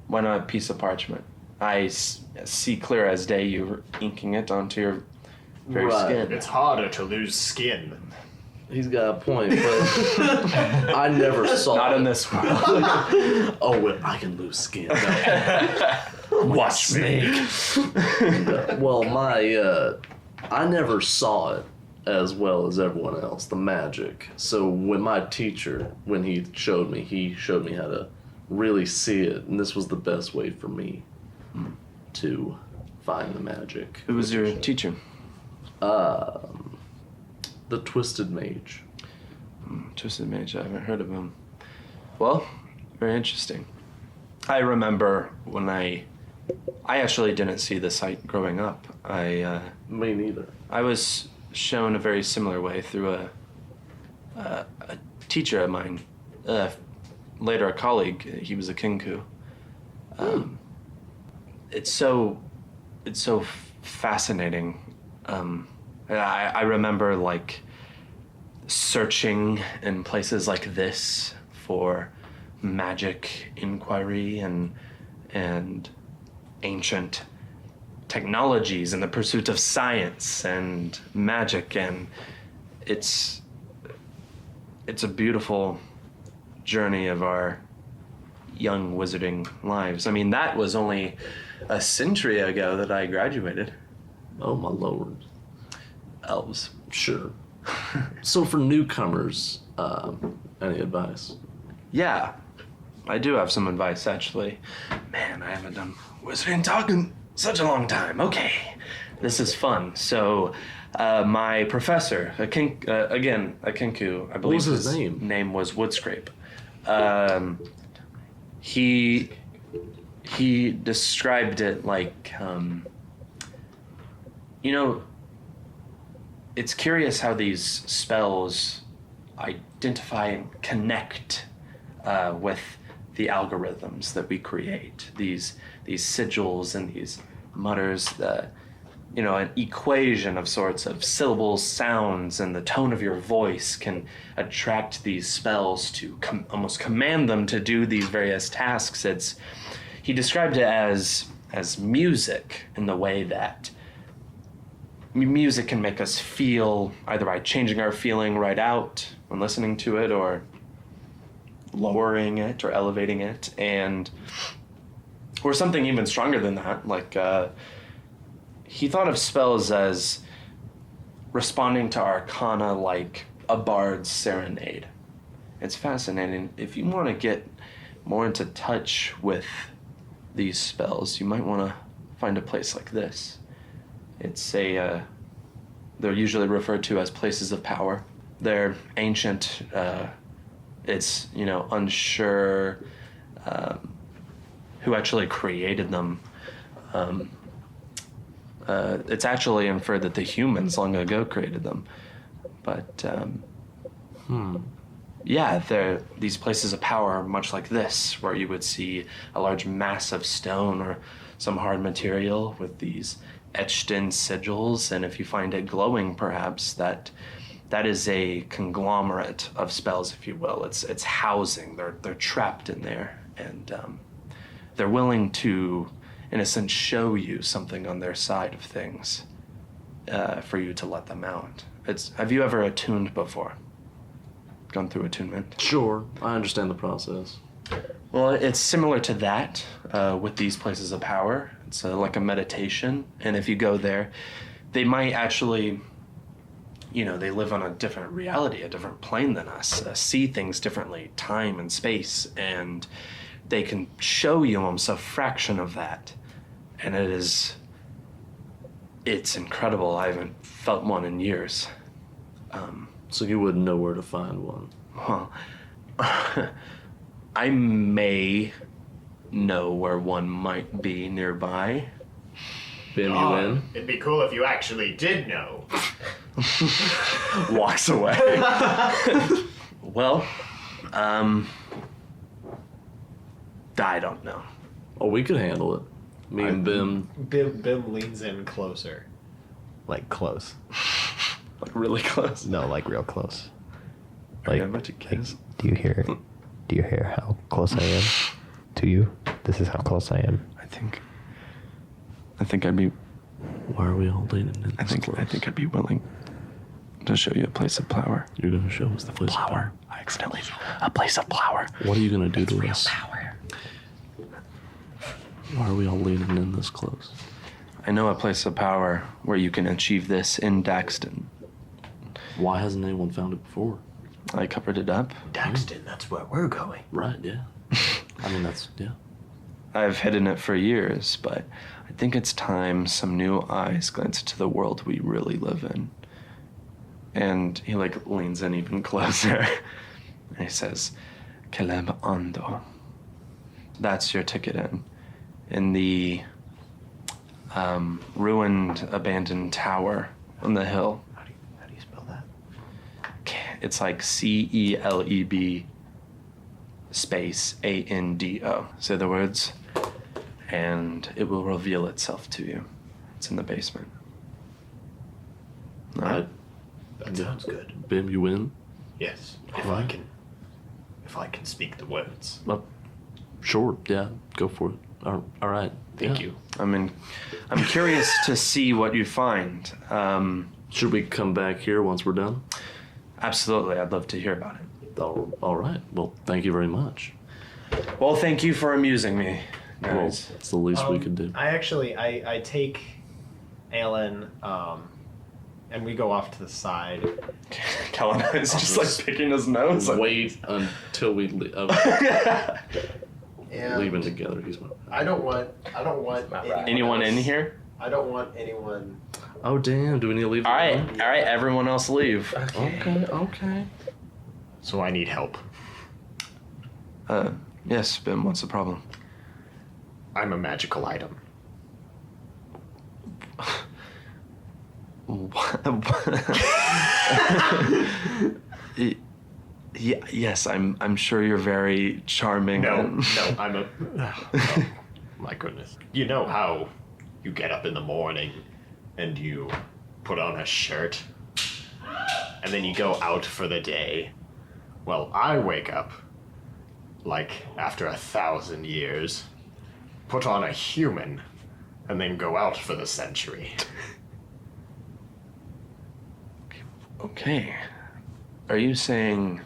Why not a piece of parchment? I see clear as day you inking it onto your very skin. It's harder to lose skin. He's got a point, but I never saw Not it. in this world. Oh, well, I can lose skin. No. Watch me. Well, I never saw it as well as everyone else, the magic. So when my teacher, he showed me how to really see it, and this was the best way for me to find the magic. Who was your teacher? The Twisted Mage. Twisted Mage, I haven't heard of him. Well, very interesting. I remember when I actually didn't see the site growing up. Me neither. I was shown a very similar way through a teacher of mine, later a colleague. He was a kinku. It's so fascinating. I remember like searching in places like this for magic inquiry and ancient technologies in the pursuit of science and magic, and it's a beautiful journey of our young wizarding lives. I mean, that was only a century ago that I graduated. Oh, my lord. Elves. Sure. So for newcomers, Any advice? Yeah, I do have some advice, actually. Man, I haven't done Wizarding Talk in such a long time. Okay, this is fun. So, my professor, Akinku, I believe was his name? name was Woodscrape. He described it like, it's curious how these spells identify and connect with the algorithms that we create. These sigils and these mutters, an equation of sorts of syllables, sounds, and the tone of your voice can attract these spells to almost command them to do these various tasks. He described it as music, in the way that music can make us feel either by changing our feeling right out when listening to it, or lowering it or elevating it, or something even stronger than that. Like, he thought of spells as responding to arcana like a bard's serenade. It's fascinating. If you want to get more into touch with these spells, you might want to find a place like this. It's they're usually referred to as places of power. They're ancient. It's, unsure who actually created them. It's actually inferred that the humans long ago created them. But, yeah, they're these places of power, much like this, where you would see a large mass of stone or some hard material with these etched in sigils, and if you find it glowing, perhaps that is a conglomerate of spells, if you will. It's housing. They're trapped in there, and they're willing to, in a sense, show you something on their side of things for you to let them out. Have you ever attuned before? Gone through attunement? Sure, I understand the process. Well, it's similar to that with these places of power. It's like a meditation, and if you go there, they might actually, they live on a different reality, a different plane than us, see things differently, time and space, and they can show you almost a fraction of that. And it's incredible. I haven't felt one in years. So you wouldn't know where to find one? Well, I may know where one might be nearby. Bim, you in? It'd be cool if you actually did know. Walks away. Well, I don't know. Oh, we could handle it. Me and Bim. Bim leans in closer. Like close. Like really close. No, like real close. Like, I'm about to kiss. Do you hear how close I am to you? This is how close I am. I think I'd be. Why are we all leaning in? I think I'd be willing to show you a place of power. You're gonna show us the place of power. I accidentally. A place of power. What are you gonna do to real us? Power. Why are we all leaning in this close? I know a place of power where you can achieve this in Daxton. Why hasn't anyone found it before? I covered it up. Daxton, that's where we're going. Right, yeah. I mean, yeah. I've hidden it for years, but I think it's time some new eyes glance into the world we really live in. And he leans in even closer. And he says, Caleb Ando. That's your ticket in the ruined, abandoned tower on the hill. How do you spell that? It's like CELEB space ANDO. Say the words, and it will reveal itself to you. It's in the basement. All right. That sounds good. Bim, you win? Yes, if I can speak the words. Sure, yeah, go for it. All right. Thank you. I'm curious to see what you find. Should we come back here once we're done? Absolutely, I'd love to hear about it. All right. Well, thank you very much. Well, thank you for amusing me, Well, guys. it's the least we could do. I take Aelin, And we go off to the side. Kalunigh is just like picking his nose. Wait until we leave together. He's my... I don't want Anyone in here? I don't want anyone. Oh damn! Do we need to leave? All right. Everyone else leave. Okay. So I need help. Yes, Bim. What's the problem? I'm a magical item. Yes, I'm sure you're very charming. No, I'm a... Oh, my goodness. You know how you get up in the morning and you put on a shirt and then you go out for the day? Well, I wake up, like, after 1,000 years, put on a human, and then go out for the century. Okay. Are you saying...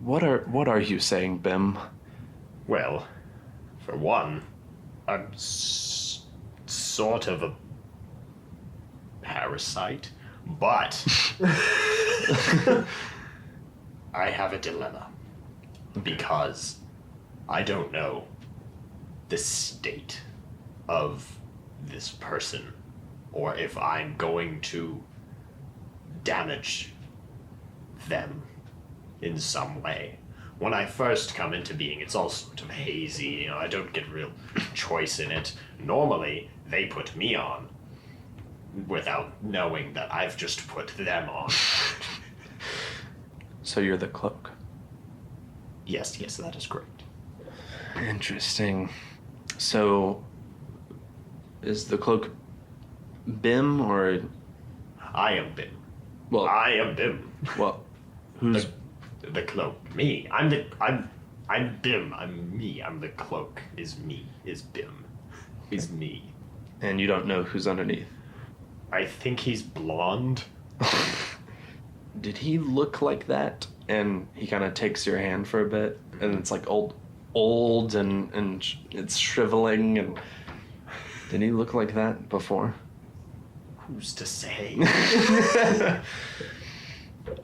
What are you saying, Bim? Well, for one, I'm sort of a parasite, but I have a dilemma because I don't know the state of this person or if I'm going to damage them in some way. When I first come into being, it's all sort of hazy, I don't get real choice in it. Normally, they put me on without knowing that I've just put them on. So you're the cloak. Yes, that is correct. Interesting. So, is the cloak Bim or... I am Bim. Well, I am Bim. Well, who's... The cloak. Me. I'm Bim. I'm me. I'm the cloak. Is me. Is Bim. Is me. And you don't know who's underneath? I think he's blonde. Did he look like that? And he kind of takes your hand for a bit, and it's like old and it's shriveling, and did he look like that before? Who's to say?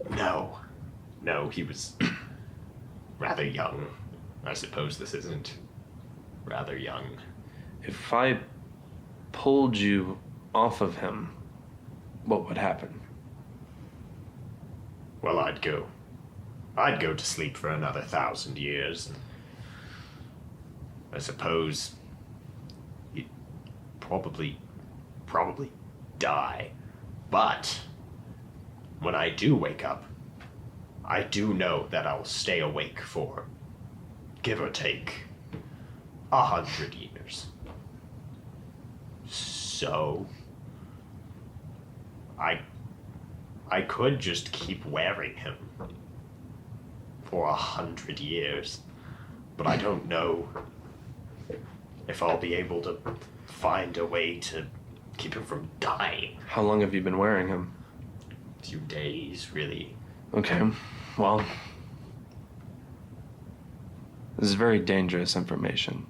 No, he was rather young. I suppose this isn't rather young. If I pulled you off of him, what would happen? Well, I'd go to sleep for another 1,000 years. I suppose he'd probably die. But when I do wake up, I do know that I'll stay awake for, give or take, 100 years. So I could just keep wearing him for 100 years, but I don't know if I'll be able to find a way to keep him from dying. How long have you been wearing him? A few days, really. Okay, well, this is very dangerous information,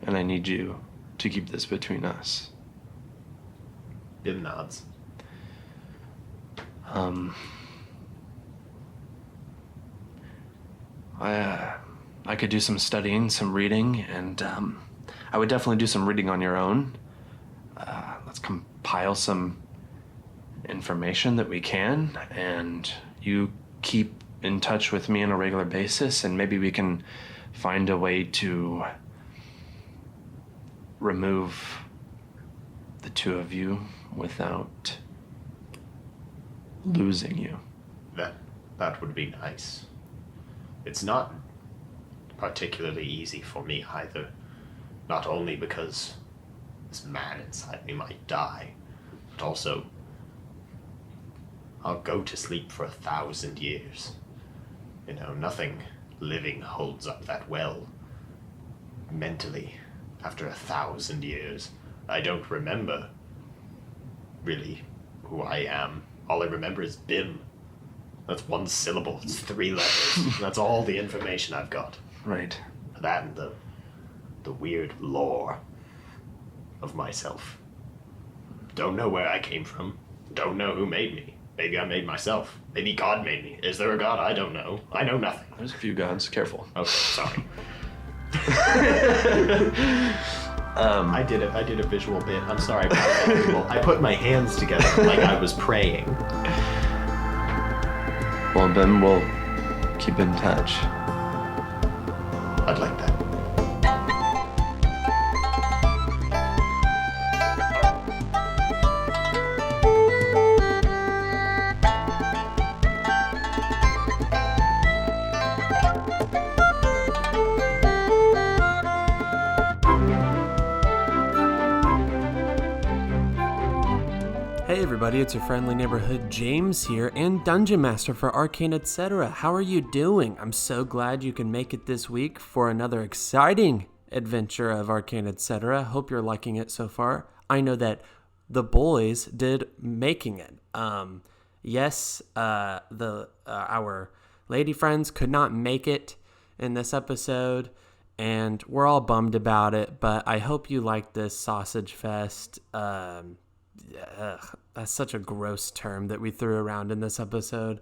and I need you to keep this between us. Bim nods. I could do some studying, some reading, and I would definitely do some reading on your own. Let's compile some information that we can, and you keep in touch with me on a regular basis, and maybe we can find a way to remove the two of you without losing you. That would be nice. It's not particularly easy for me either. Not only because this man inside me might die, but also I'll go to sleep for 1,000 years. Nothing living holds up that well mentally after 1,000 years. I don't remember really who I am. All I remember is Bim. That's one syllable. It's 3 letters. That's all the information I've got. Right. That and the weird lore of myself. Don't know where I came from. Don't know who made me. Maybe I made myself. Maybe God made me. Is there a God? I don't know. I know nothing. There's a few gods. Careful. Okay, sorry. I did a visual bit. I'm sorry about that, people. I put my hands together like I was praying. Well, then we'll keep in touch. I'd like that. Hey everybody, it's your friendly neighborhood James here, and Dungeon Master for Arcane Etc. How are you doing? I'm so glad you can make it this week for another exciting adventure of Arcane Etc. Hope you're liking it so far. I know that the boys did making it. Yes, our lady friends could not make it in this episode, and we're all bummed about it, but I hope you like this sausage fest. That's such a gross term that we threw around in this episode.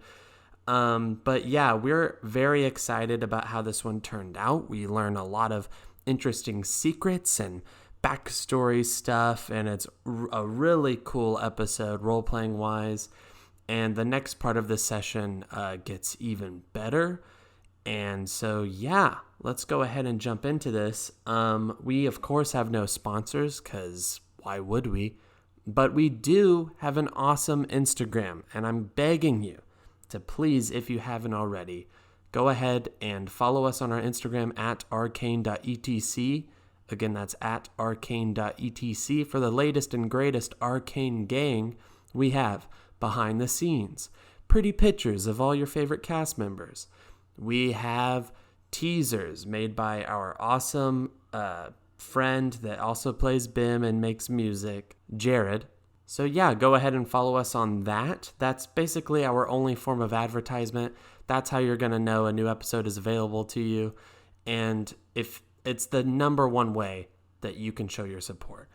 But yeah, we're very excited about how this one turned out. We learn a lot of interesting secrets and backstory stuff, and it's a really cool episode role-playing wise. And the next part of this session gets even better. And so yeah, let's go ahead and jump into this. We of course have no sponsors, because why would we? But we do have an awesome Instagram, and I'm begging you to please, if you haven't already, go ahead and follow us on our Instagram at arcane.etc. Again, that's at arcane.etc. for the latest and greatest Arcane gang we have behind the scenes. Pretty pictures of all your favorite cast members. We have teasers made by our awesome friend that also plays BIM and makes music, Jared. So yeah, go ahead and follow us on that. That's basically our only form of advertisement. That's how you're going to know a new episode is available to you. And if it's the number one way that you can show your support.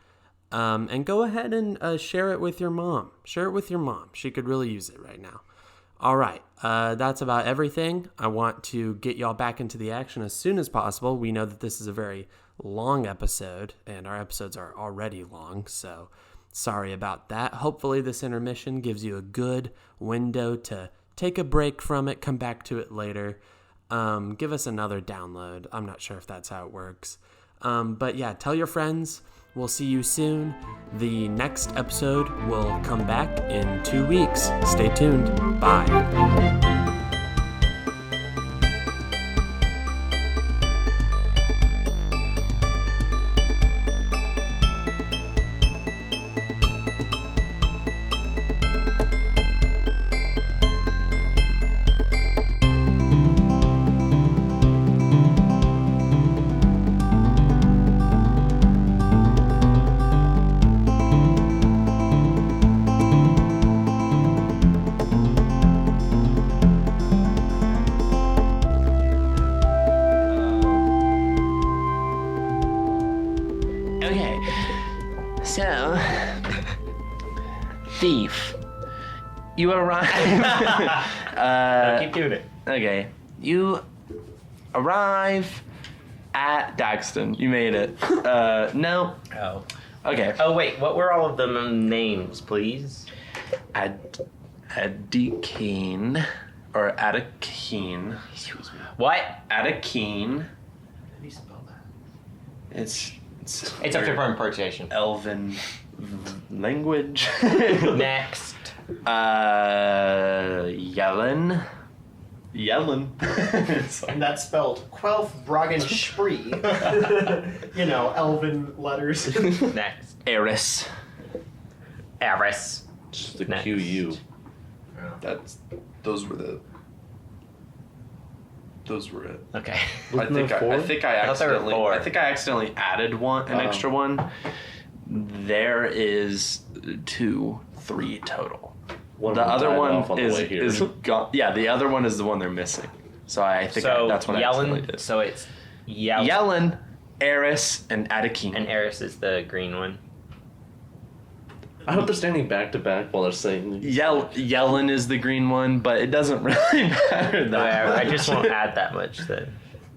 And go ahead and share it with your mom. Share it with your mom. She could really use it right now. All right, that's about everything. I want to get y'all back into the action as soon as possible. We know that this is a very long episode, and our episodes are already long, so sorry about that. Hopefully this intermission gives you a good window to take a break from it, come back to it later, give us another download. I'm not sure if that's how it works. But yeah, tell your friends. We'll see you soon. The next episode will come back in 2 weeks. Stay tuned. Bye. So, thief, you arrive. Keep doing it. Okay, you arrive at Daxton. You made it. No. Oh. Okay. Oh, wait. What were all of the names, please? Adikyn, or Adikyn. Excuse me. What? Adikyn. How do you spell that? It's It's up to pronunciation. Elven language. Next. Yellen. And that's spelled Quelf Bragen Spree. Elven letters. Next. Eris. Eris. Just the Next. QU. Those were it. Okay. I think I thought there were four. accidentally added an extra one. There is 2, 3 total. One the of them other died one off on the way here. is gone. Yeah, the other one is the one they're missing. So I think that's what I accidentally did. So it's Yellen. Yellen, Eris, and Adikyn. And Eris is the green one. I hope they're standing back to back while they're saying. Yellen is the green one, but it doesn't really matter No, that I much. just won't add that much then.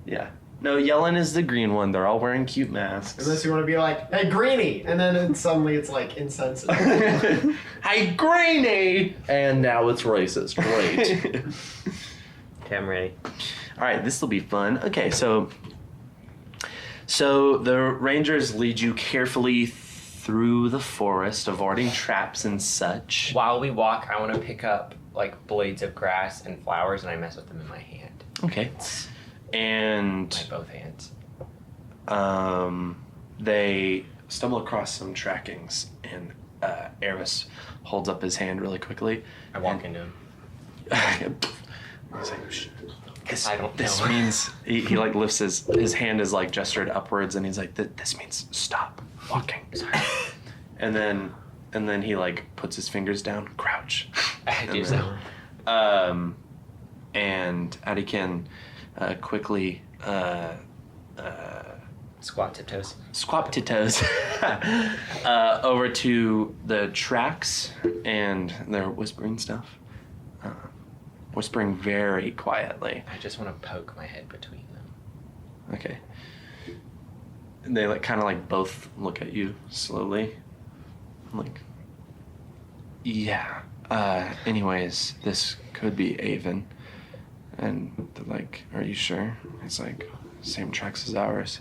Yeah. No, Yellen is the green one. They're all wearing cute masks. Unless you want to be like, hey, Greenie! And then suddenly it's like insensitive. Hey, Greenie! And now it's racist. Great. Okay, I'm ready. All right, this will be fun. Okay, so the rangers lead you carefully through the forest, avoiding traps and such. While we walk, I want to pick up like blades of grass and flowers, and I mess with them in my hand. Okay. And My both hands. they stumble across some trackings, and Eris holds up his hand really quickly. I walk into him. He's like, "Shh. I don't This know." means he like lifts his hand is like gestured upwards, and he's like, this means stop walking. Sorry. And then he like puts his fingers down, crouch. I do And so. then, and Adikyn quickly Squat tiptoes. squat to toes over to the tracks, and they're whispering stuff. Whispering very quietly. I just want to poke my head between them. Okay. And they like kind of like both look at you slowly. I'm like, yeah. Anyways, this could be Avon. And they're like, are you sure? It's like, same tracks as ours.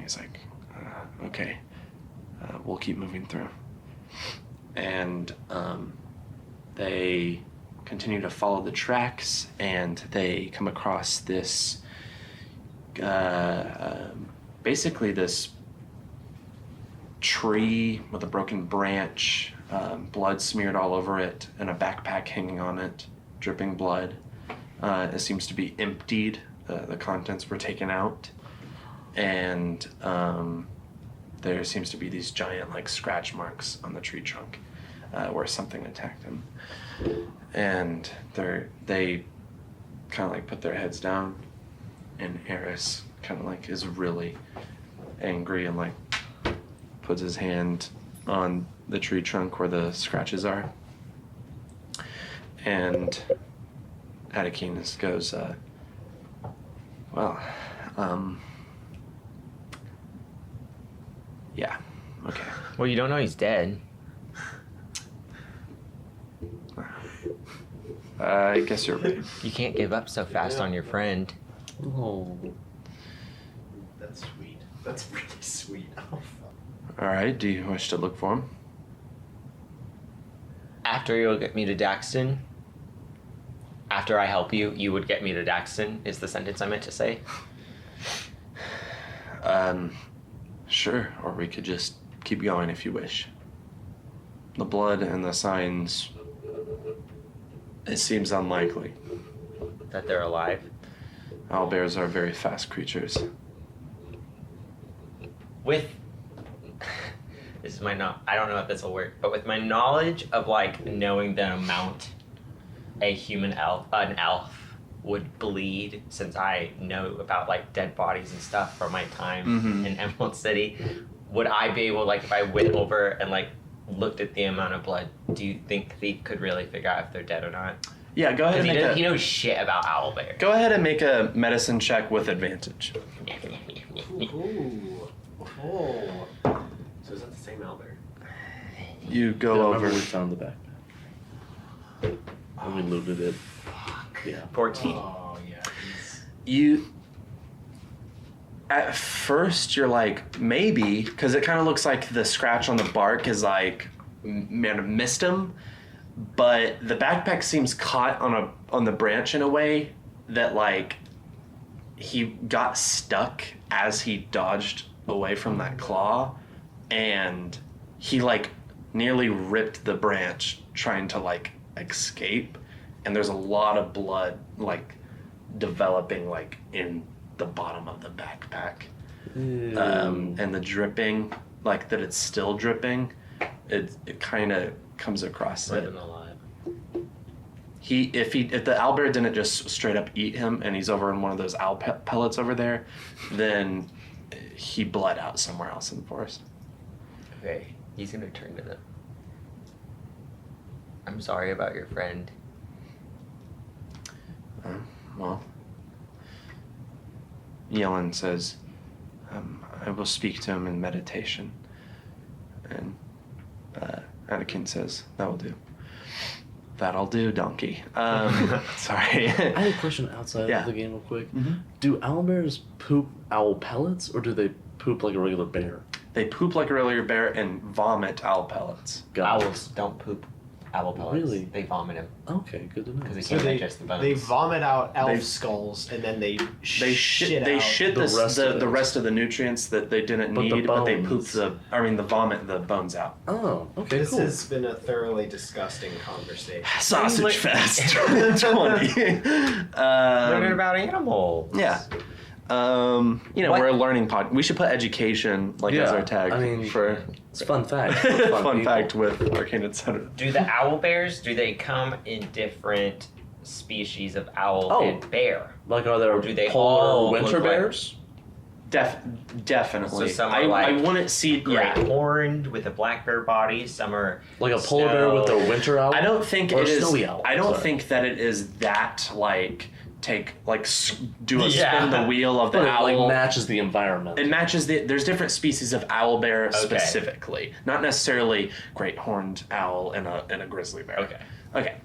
He's like, okay. We'll keep moving through. And they continue to follow the tracks, and they come across this basically this tree with a broken branch, blood smeared all over it, and a backpack hanging on it, dripping blood. It seems to be emptied. The contents were taken out, and there seems to be these giant like scratch marks on the tree trunk where something attacked him. And they kind of like put their heads down, and Eris kind of like is really angry and like puts his hand on the tree trunk where the scratches are. And Adikyn goes, well, yeah, okay. Well, you don't know he's dead. I guess you're right. You can't give up so fast on your friend. Oh. That's sweet. That's really sweet. Oh, fuck. All right, do you wish to look for him? After you'll get me to Daxton. After I help you, you would get me to Daxton, is the sentence I meant to say. Sure, or we could just keep going if you wish. The blood and the signs, it seems unlikely. That they're alive. Owlbears are very fast creatures. With this is my I don't know if this will work, but with my knowledge of like knowing the amount an elf would bleed, since I know about like dead bodies and stuff from my time in Emerald City, would I be able, like, if I went over and like looked at the amount of blood, do you think Thief could really figure out if they're dead or not? Yeah, go ahead. Because he knows shit about owlbears. Go ahead and make a medicine check with advantage. Ooh. Oh. So is that the same Albert? You go Yeah, over. remember we found the backpack. And we looted it. Yeah. 14. Oh, yeah. You. At first, you're like, maybe, because it kind of looks like the scratch on the bark is like, missed him, but the backpack seems caught on the branch in a way that like he got stuck as he dodged away from that claw, and he like nearly ripped the branch trying to like escape, and there's a lot of blood like developing like in the bottom of the backpack. And the dripping, like that it's still dripping, it kind of comes across it. Alive. If the owlbear didn't just straight up eat him and he's over in one of those owl pellets over there, then he bled out somewhere else in the forest. Okay, he's gonna turn to them. I'm sorry about your friend. Well, Yellen says, I will speak to him in meditation. And Adikyn says, that will do. That'll do, donkey. Sorry. I have a question outside of the game real quick. Mm-hmm. Do owlbears poop owl pellets, or do they poop like a regular bear? They poop like a regular bear and vomit owl pellets. Owls don't poop owl pellets. Really? They vomit them Okay, good to know. because they So can't they, digest the bones. they vomit out elf They- skulls and then they They shit the rest of the it. rest of the nutrients that they didn't But the need, but they bones. poop the vomit the bones out. Oh, okay, This cool. has been a thoroughly disgusting conversation. Sausage Fest 2020. Learning about animals. Yeah. What? We're a learning pod. We should put education as our tag for it's fun fact. fun fact with Arcane Etc. Do the owl bears? Do they come in different species of owl Oh. and bear? Like, are there Or do they polar all winter look like- bears? Definitely. So some are I like wouldn't see. Great Yeah. horned with a black bear body. Some are Like a polar bear with a snow. winter owl? I don't think Or it is. snowy owl, I don't sorry. think that it is that do a Yeah. spin the wheel of the But it owl. matches the environment. It matches there's different species of owl bear specifically, not necessarily great horned owl and a grizzly bear. Okay.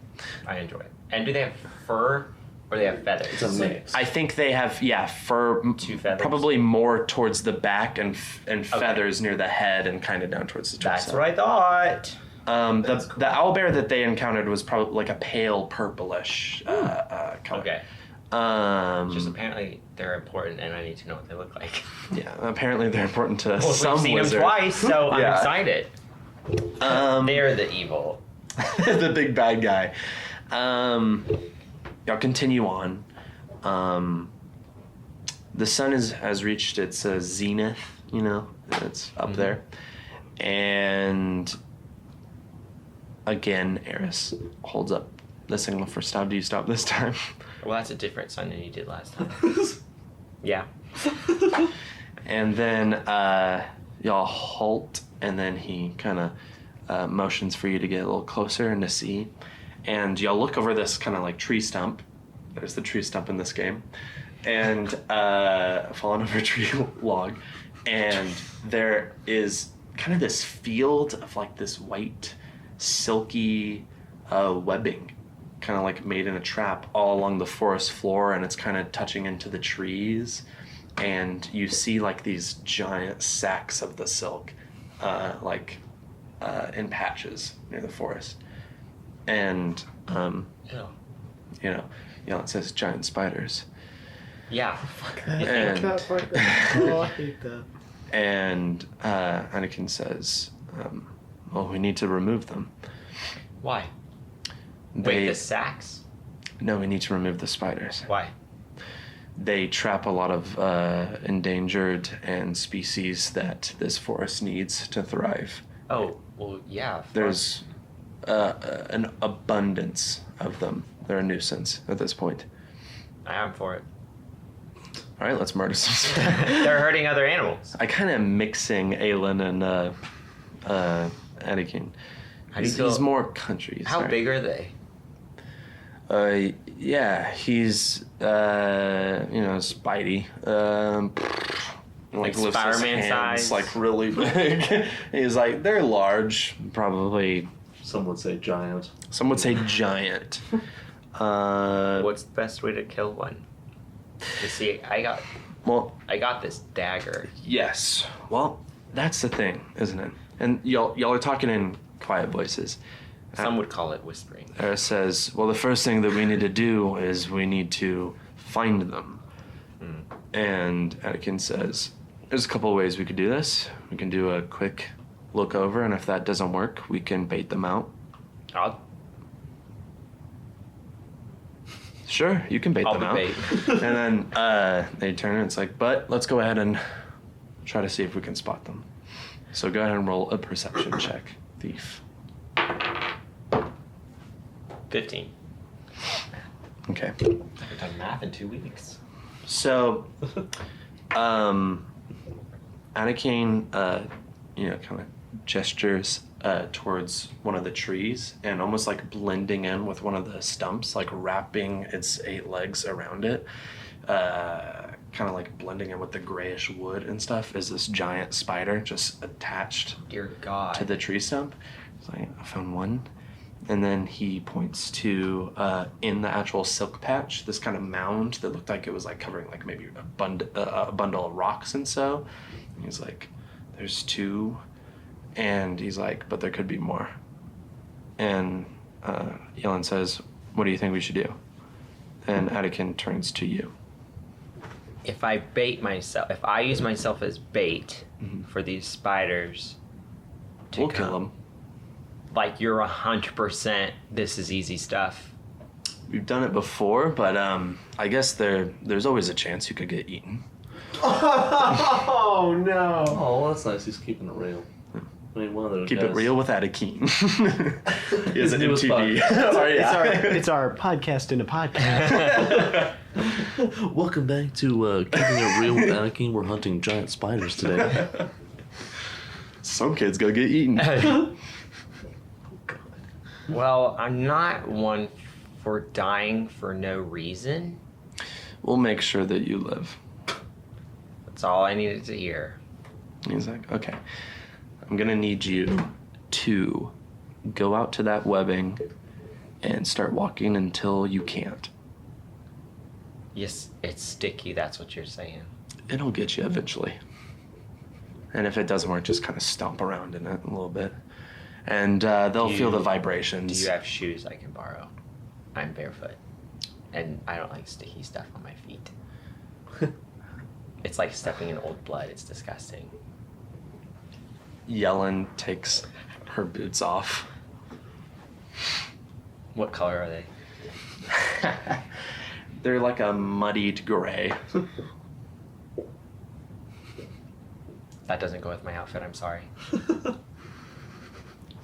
I enjoy it. And do they have fur or they have feathers? It's a mix. I think they have fur, 2 feathers. probably more towards the back and feathers near the head and kind of down towards the torso. That's what I thought. The owl bear that they encountered was probably like a pale purplish color. Okay. Just apparently they're important and I need to know what they look like. Yeah, apparently they're important to Well, some we've seen wizard. them twice, so I'm Yeah. excited. They're the evil. The big bad guy. Y'all continue on. The sun has reached its zenith, it's up there. And again, Eris holds up the signal for stop. Do you stop this time? Well, that's a different sun than you did last time. Yeah. And then y'all halt, and then he kind of motions for you to get a little closer and to see. And y'all look over this kind of like tree stump. There's the tree stump in this game. And fallen over tree log. And there is kind of this field of like this white, silky webbing, kind of like made in a trap all along the forest floor, and it's kind of touching into the trees. And you see like these giant sacks of the silk, in patches near the forest. And, it says giant spiders. Yeah. And, Oh, I hate that. and Adikyn says, well, we need to remove them. Why? They, Wait, the sacks? No, we need to remove the spiders. Why? They trap a lot of endangered and species that this forest needs to thrive. Oh, well, yeah. There's an abundance of them. They're a nuisance at this point. I am for it. All right, let's murder some spiders. They're hurting other animals. I kind of mixing Aelin and Adikyn. How do you feel? He's more country. How sorry. big are they? Yeah, he's Spidey. Like lifts his Spider-Man hands, size? like really big. He's like, they're large, probably. Some would say giant. Some would say giant. What's the best way to kill one? You see, I got this dagger. Yes. Well, that's the thing, isn't it? And y'all are talking in quiet voices. Some would call it whispering. Eris says, well, the first thing that we need to do is we need to find them. And Adikyn says, there's a couple of ways we could do this. We can do a quick look over, and if that doesn't work, we can bait them out. Sure, you can bait I'll them be out. bait. And then they turn and it's like, but let's go ahead and try to see if we can spot them. So go ahead and roll a perception check, thief. 15. Okay. I haven't done math in 2 weeks. So, Adikyn, kind of gestures towards one of the trees and almost like blending in with one of the stumps, like wrapping its 8 legs around it, kind of like blending in with the grayish wood and stuff, is this giant spider just attached Dear God. to the tree stump. It's like, I found one. And then he points to, in the actual silk patch, this kind of mound that looked like it was like covering like maybe a bundle of rocks and so. And he's like, there's 2. And he's like, but there could be more. And Yellen says, what do you think we should do? And Adikyn turns to you. If I use myself as bait for these spiders to We'll come, kill them. like you're 100%, this is easy stuff. We've done it before, but I guess there's always a chance you could get eaten. Oh no! Oh, well, that's nice. He's keeping it real. I mean, one of those Keep guys. it real with Adikyn. He has an He was MTV. It's our podcast in a podcast. Welcome back to Keeping It Real with Adikyn. We're hunting giant spiders today. Some kids go get eaten. Well, I'm not one for dying for no reason. We'll make sure that you live. That's all I needed to hear. He's like, okay, I'm gonna need you to go out to that webbing and start walking until you can't. Yes, it's sticky, that's what you're saying. It'll get you eventually. And if it doesn't work, just kind of stomp around in it a little bit. And they'll feel the vibrations. Do you have shoes I can borrow? I'm barefoot. And I don't like sticky stuff on my feet. It's like stepping in old blood. It's disgusting. Yellen takes her boots off. What color are they? They're like a muddied gray. That doesn't go with my outfit, I'm sorry.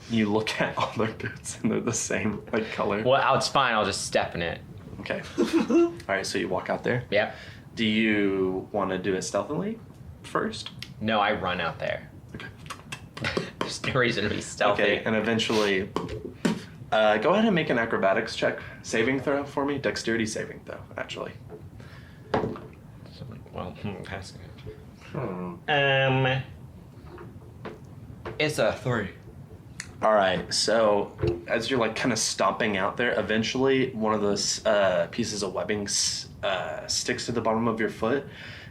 You look at all their boots and they're the same like color. Well, it's fine. I'll just step in it. Okay. All right, so you walk out there. Yep. Do you want to do it stealthily first? No, I run out there. Okay. There's no reason to be stealthy. Okay, and eventually, go ahead and make an acrobatics check, saving throw for me. Dexterity saving throw, actually. Well, that's good. Hmm. It's a 3. All right, so as you're like kind of stomping out there, eventually one of those pieces of webbing sticks to the bottom of your foot,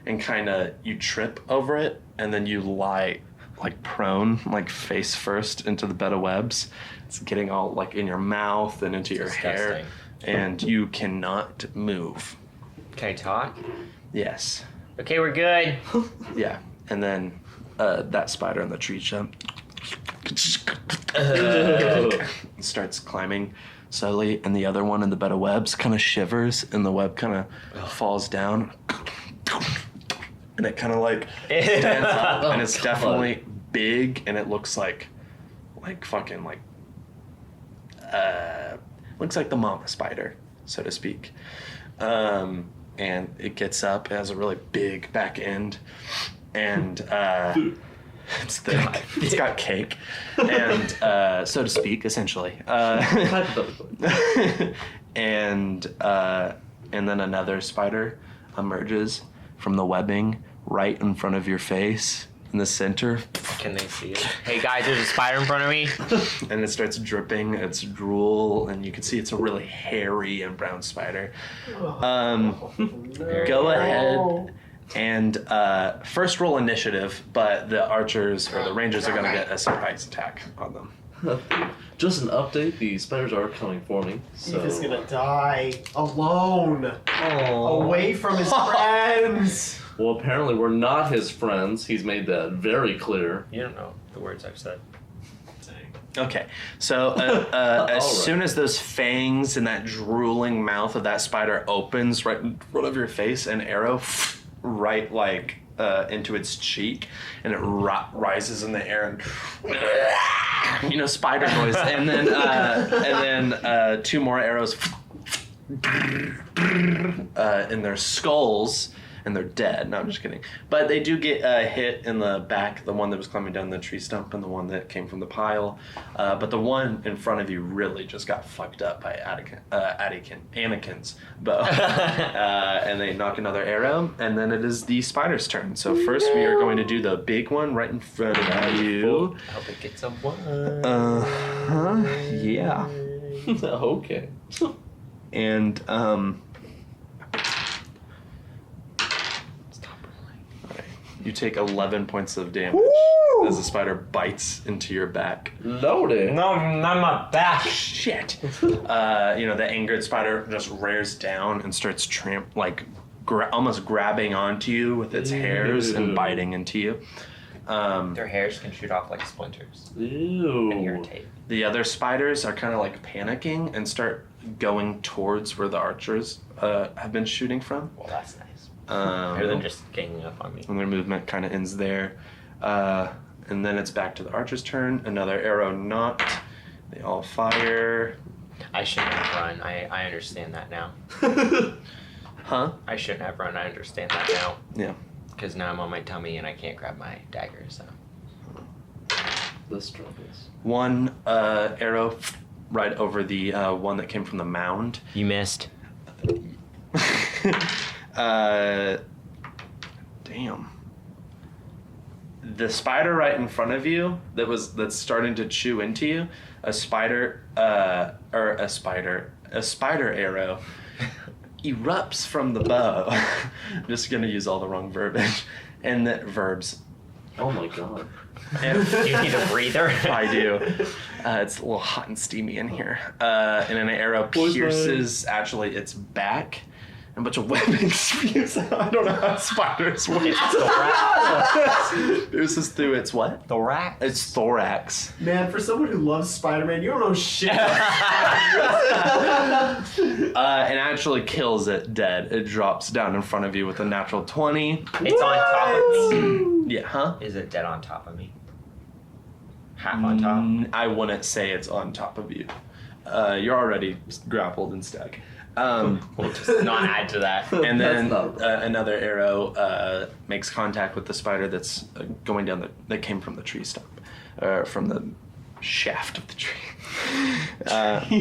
and kind of you trip over it, and then you lie like prone, like face first into the bed of webs. It's getting all like in your mouth and into your hair, and you cannot move. Can I talk? Yes. Okay, we're good. Yeah, and then that spider in the tree jump starts climbing slowly, and the other one in the bed of webs kind of shivers, and the web kind of falls down, and it kind of like stands up, and it's definitely big, and it looks like fucking like looks like the mama spider, so to speak. And it gets up, it has a really big back end, and it's thick. It's got cake, and so to speak, essentially. And then another spider emerges from the webbing right in front of your face in the center. Can they see it? Hey guys, there's a spider in front of me. And it starts dripping its drool, and you can see it's a really hairy and brown spider. Go ahead and first roll initiative, but the archers or the rangers are going to get a surprise attack on them. Just an update, the spiders are coming for me. So. He's gonna die alone, away from his friends. Well, apparently we're not his friends. He's made that very clear. You don't know the words I've said. Okay, so as soon as those fangs and that drooling mouth of that spider opens right in front of your face, an arrow right like into its cheek, and it rises in the air and spider noise, and then 2 more arrows in their skulls, and they're dead. No, I'm just kidding. But they do get hit in the back, the one that was climbing down the tree stump and the one that came from the pile. But the one in front of you really just got fucked up by Anakin's bow. And they knock another arrow, and then it is the spider's turn. So first we are going to do the big one right in front of you. I hope it gets a 1. Yeah. Okay. And you take 11 points of damage as the spider bites into your back. Loaded. No, not my back. Shit. The angered spider just rears down and starts almost grabbing onto you with its hairs and biting into you. Their hairs can shoot off like splinters Ew. and irritate. The other spiders are kind of like panicking and start going towards where the archers have been shooting from. Well, that's nice. Better than just ganging up on me. And their movement kind of ends there. And then it's back to the archer's turn. Another arrow knocked. They all fire. I shouldn't have run. I understand that now. Huh? I shouldn't have run. I understand that now. Yeah. Because now I'm on my tummy and I can't grab my dagger, so. The struggles. One arrow right over the one that came from the mound. You missed. Damn. The spider right in front of you that's starting to chew into you, a spider arrow erupts from the bow. I'm just gonna use all the wrong verbiage. And that verbs. Oh my god. And Do you need a breather? I do. It's a little hot and steamy in here. And an arrow pierces actually its back. A bunch of webbing spews. I don't know how spiders work. It's thorax. Pierces through its what? Thorax. Its thorax. Man, for someone who loves Spider-Man, you don't know shit. And actually kills it dead. It drops down in front of you with a natural 20. It's on top of me. Yeah, huh? Is it dead on top of me? Half on top? I wouldn't say it's on top of you. You're already grappled and stuck. We'll just not add to that. And then That's not another arrow makes contact with the spider that's going down that came from the tree stump, from the shaft of the tree.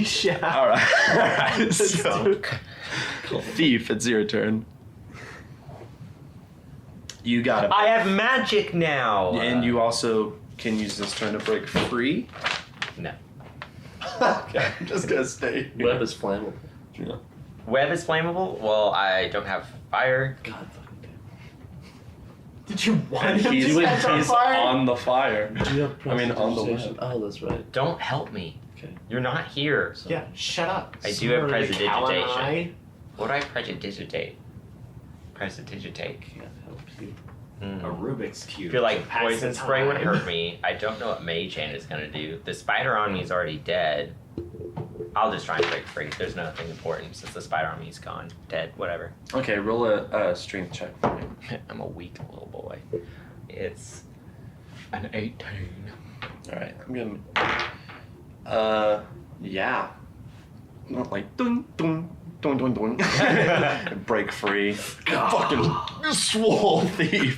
Shaft. All right. So, Thief, it's your turn. You got it. I have magic now. And you also can use this turn to break free. No. Okay, I'm just gonna stay here. Web is flammable. Yeah. Web is flammable? Well, I don't have fire. God fucking damn. Did you want him He's to catch on on fire? the fire. Do you have I mean, on the prestidigitation? web. Oh, that's right. Don't help me. Okay. You're not here. Yeah, shut up. I do have Similar to prestidigitation. Kalunigh. What do I prestidigitate? Prestidigitate. Can't help you. A Rubik's I Cube. feel like Pass poison the spray would time. hurt me. I don't know what Mage Hand is gonna do. The spider on me is already dead. I'll just try and break free. There's nothing important since the spider on me is gone. Dead. Whatever. Okay, roll a strength check for me. I'm a weak little boy. It's an 18. All right, I'm gonna. Yeah. Not like dun dun dun dun dun. Break free. Fucking swole thief.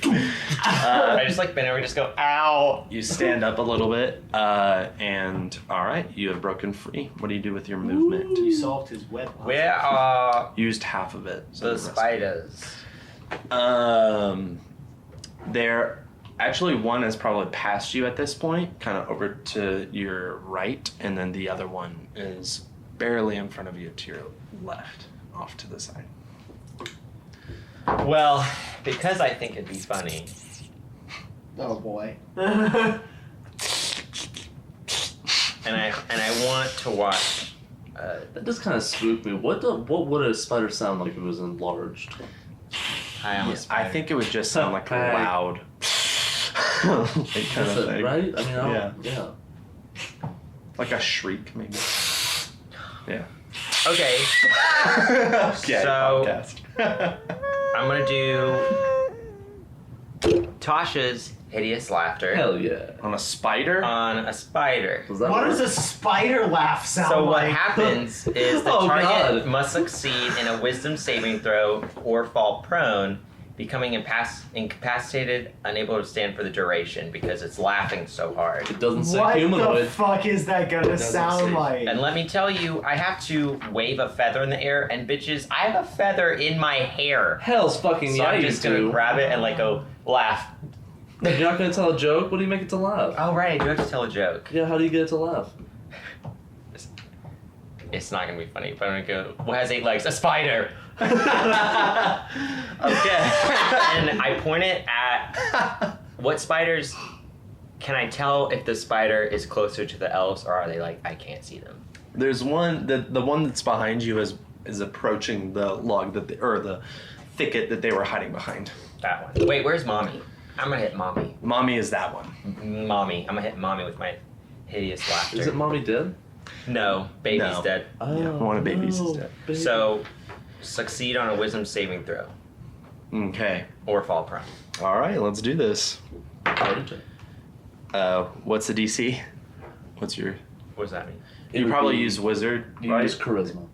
I just like bend over and just go, ow. You stand up a little bit, and all right, you have broken free. What do you do with your movement? You solved his web. puzzle. Where are Used half of it. so the rest- spiders? There, actually, one has probably passed you at this point, kind of over to your right, and then the other one is barely in front of you to your left, off to the side. Well, because I think it'd be funny. Oh boy. And I want to watch. That just kind of spooked me. What would a spider sound like if it was enlarged? I am a I spider. think it would just sound like Bang. loud. Like kind That's of it, thing. right? I mean, yeah. Like a shriek, maybe. Yeah. Okay, Okay, So- podcast. I'm gonna do Tasha's hideous laughter Hell yeah. On a spider? on a spider. Was that What right? does a spider laugh sound So what like? happens is the Oh, target God. must succeed in a wisdom saving throw or fall prone becoming incapacitated, unable to stand for the duration because it's laughing so hard. It doesn't say What the humanoid. fuck is that gonna doesn't sound say. like? And let me tell you, I have to wave a feather in the air, and bitches, I have a feather in my hair. Hell's fucking So yeah, I'm you just gonna do. grab it and like go laugh. You're not gonna tell a joke? What do you make it to laugh? Oh right, I do have to tell a joke. Yeah, how do you get it to laugh? It's not gonna be funny, but I'm gonna go, what has 8 legs? A spider! Okay. And I point it at what spiders can I tell if the spider is closer to the elves or are they like I can't see them? There's one, the one that's behind you is approaching the log or the thicket that they were hiding behind. That one. Wait, where's mommy? I'm gonna hit mommy. Mommy is that one. Mommy. I'm gonna hit mommy with my hideous laughter. Is it mommy dead? No, baby's No. dead. Oh, one of babies is dead. baby. So succeed on a wisdom saving throw Okay. or fall prone. All right, let's do this. What's the DC? What's your? What does that mean? You probably use wizard, You right? use charisma.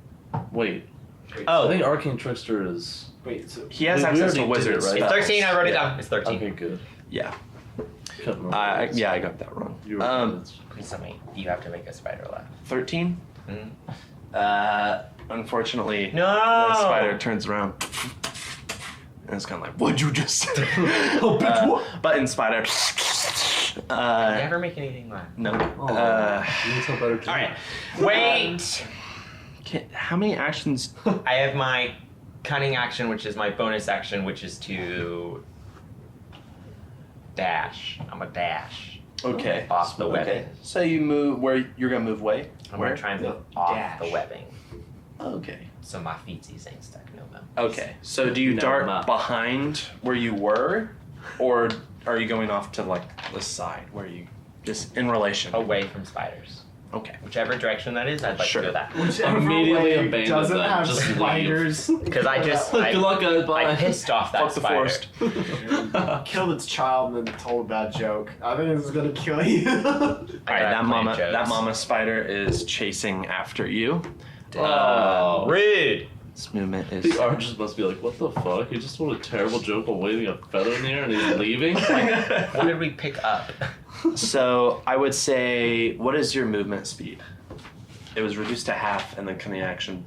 Wait. I Oh, think Arcane Trickster is. Wait, so He has We access to already did it, wizards. right? it's 13. I wrote it Yeah. down. It's 13. Okay, good. Yeah. Couldn't remember. Yeah, I got that wrong. You were Please tell me you have to make a spider laugh. 13. Mhm. Unfortunately, No! the spider turns around. And it's kind of like, what'd you just say? Oh, bitch, what? But in spider. Never make anything laugh. No. you need to better too. All right. Wait. How many actions? I have my cunning action, which is my bonus action, which is to dash. I'm a dash Okay. off the webbing. Okay. So you move where you're gonna move way? I'm Where? gonna try and move No, off dash. the webbing, Okay. so my feetsies ain't stuck no more. Okay. So do you No, dart not. behind where you were, or are you going off to like the side where you just in relation? Away from spiders. Okay. Whichever direction that is, I'd like Sure. to go that. whichever Immediately way abandon doesn't them, have just leave. spiders. Because I just Good luck, guys. Bye. I pissed off that Fuck the spider. forest. Killed its child and then told a bad joke. I think this is gonna kill you. I All right, gotta that plan mama jokes. spider is chasing after you. Oh. Rude. This movement is. The archers must be like, what the fuck? He just told a terrible joke while waving a feather in the air and he's leaving? What did we pick up? So I would say, what is your movement speed? It was reduced to half, and then cunning action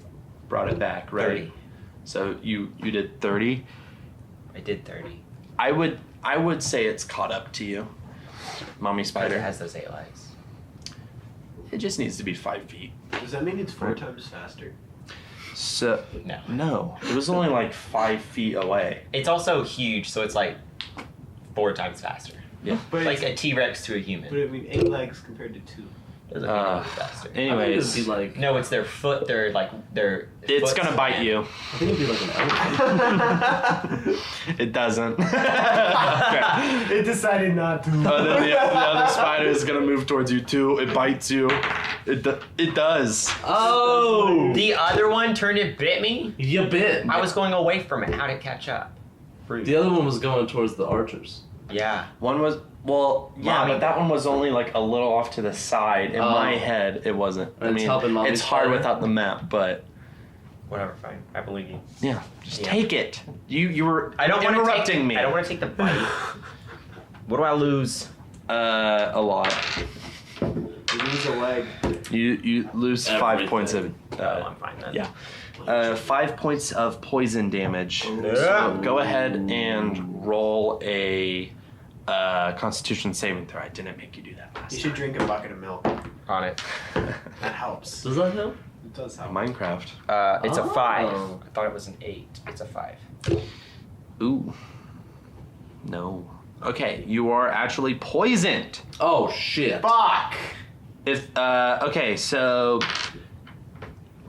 brought it back, right? 30. So you did 30. I did 30. I would say it's caught up to you, mommy Spider spider. has those 8 legs. It just needs to be 5 feet. Does that mean it's 4 times faster? So No. no, it was only like 5 feet away. It's also huge, so it's like 4 times faster. Yeah. But Like it's, a T-Rex to a but human. I mean 8 legs compared to 2. Doesn't mean it's faster. I think Anyways, it'd be like, No, it's their foot. They're like their. it's foot's gonna bite hand. you. I think it'd be like an elephant. It doesn't. It decided not to. Then the other spider is gonna move towards you too. It bites you. It does. Oh! The other one turned and bit me. You bit. I was going away from it. How did it catch up? The other one was going towards the archers. Yeah. One was yeah, Mommy. but that one was only like a little off to the side. In Oh. my head, it wasn't. And it's helping mommy it's hard spider? without the map, but Whatever. Fine. I believe you. yeah, just Yeah. take it. You were I don't want to interrupting take. me. I don't want to take the bite. What do I lose? A lot. You lose a leg. You lose 5 Everything. points of. Oh, I'm fine then. Yeah. 5 points of poison damage. Yeah. So go ahead and roll a Constitution saving throw. I didn't make you do that last You should drink a bucket of milk. On it. That helps. Does that help? It does help. Minecraft. It's a 5. Oh. I thought it was an 8. It's a 5. Ooh. No. Okay, you are actually poisoned. Oh, shit. Fuck! Okay, so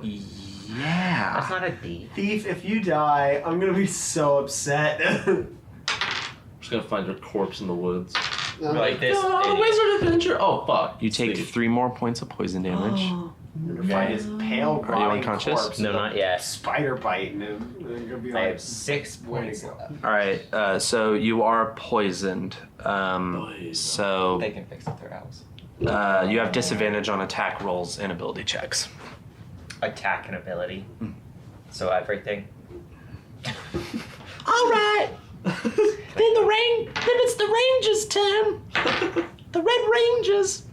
yeah. That's not a D. Thief, if you die, I'm gonna be so upset. I'm just gonna find your corpse in the woods. Like this. Oh, idiot. wizard adventure! Oh, fuck. You take Steve. 3 more points of poison damage. I'm gonna find his pale, Are you rotting unconscious? corpse No, with a not yet. Spider bite, and I'm gonna be I like, have 6 way to points go. left. All right, so you are poisoned. So They can fix it themselves. you have disadvantage on attack rolls and ability checks. Attack and ability. So everything. All right. Then it's the Rangers' turn. The Red Rangers.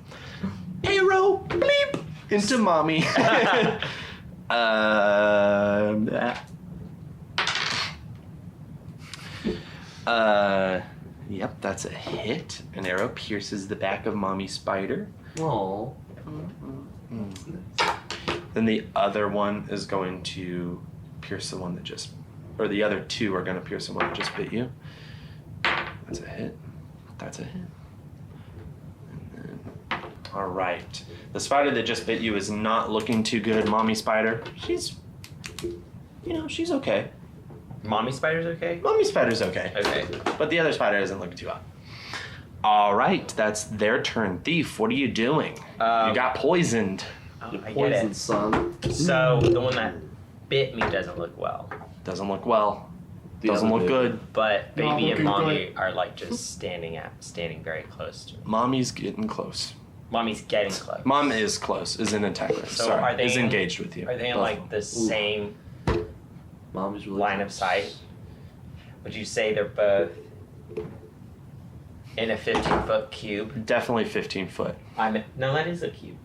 Arrow, bleep, into mommy. Yep, that's a hit. An arrow pierces the back of mommy spider. Oh. Then the other one is going to pierce the one that just, or the other two are going to pierce the one that just bit you. That's a hit. That's a hit. And then, all right. The spider that just bit you is not looking too good, mommy spider. She's okay. Mommy spider's okay? Mommy spider's okay. Okay. But the other spider isn't looking too hot. All right, that's their turn. Thief, what are you doing? You got poisoned. Oh, Your I get poison it. son. So the one that bit me doesn't look well. Doesn't look well. The Doesn't other look baby. good. But Not baby and looking mommy good. are like just standing very close to me. Mommy's getting close. Mommy's getting close. Mom is close, is in attack range. So Sorry, are they is in- engaged with you. Are they in Both like of the same Mommy's really line of sight? Would you say they're both in a 15-foot cube? them. Definitely 15 foot. No, that is a cube.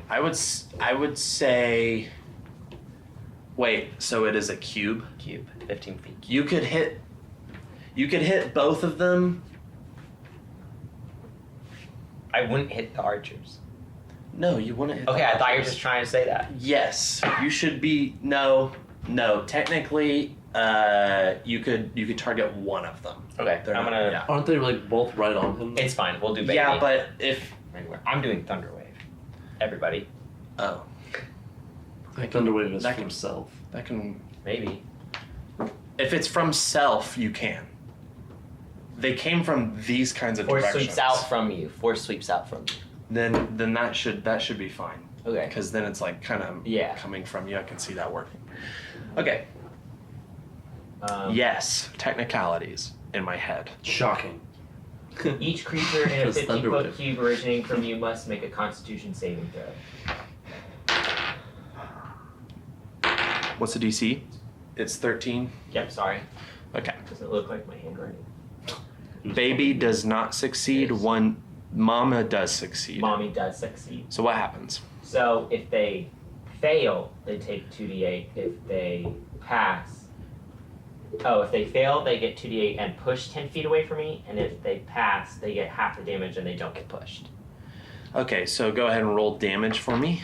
I would say. Wait, so it is a cube? Cube, 15 feet. You could hit both of them. I wouldn't hit the archers. No, you wouldn't hit. Okay, the I thought you were archers. just trying to say that. Yes, you should be. No. Technically, you could target one of them. Okay, They're I'm not- gonna. yeah. Aren't they like both right on him? It's fine. We'll do baby. Yeah, but if I'm doing Thunderwave. Everybody, oh, Thunderwave is that from can- Self. that can. maybe. If it's from self, you can. They came from these kinds of Force directions. sweeps out from you. Force sweeps out from you. Then that should be fine. Okay. Because then it's like kind of Yeah. coming from you. I can see that working. Okay. Yes, technicalities in my head. Shocking. Each creature in a Because 50-foot Thunderwave. cube originating from you must make a Constitution saving throw. What's the DC? It's 13. Yep. Sorry. Okay. Doesn't look like my handwriting. Baby does not succeed. One mama does succeed. Mommy does succeed. So what happens? So if they fail, they take 2d8. If they pass, if they fail, they get 2d8 and push 10 feet away from me. And if they pass, they get half the damage and they don't get pushed. Okay, so go ahead and roll damage for me.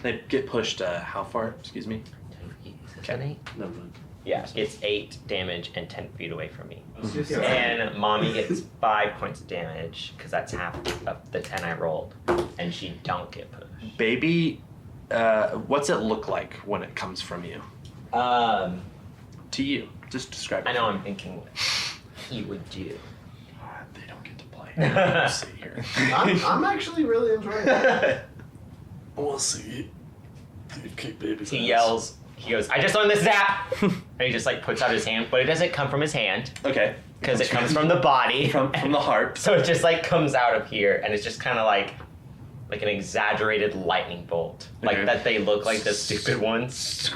They get pushed how far? Excuse me. 10 feet. Is this Okay. an 8? Never mind. Yeah, it's 8 damage and 10 feet away from me. Yeah. And mommy gets 5 points of damage because that's half of the 10 I rolled, and she don't get pushed. Baby, what's it look like when it comes from you? To you. Just describe it. I know I'm thinking what he would do. They don't get to play. Let's see here. I'm actually really enjoying it. We'll see. Keep babies. He yells. He goes, "I just learned this zap!" And he just like puts out his hand, but it doesn't come from his hand Okay. because it comes from the body. from the heart. So it just like comes out of here, and it's just kind of like an exaggerated lightning bolt, like Okay. that they look like the stupid ones.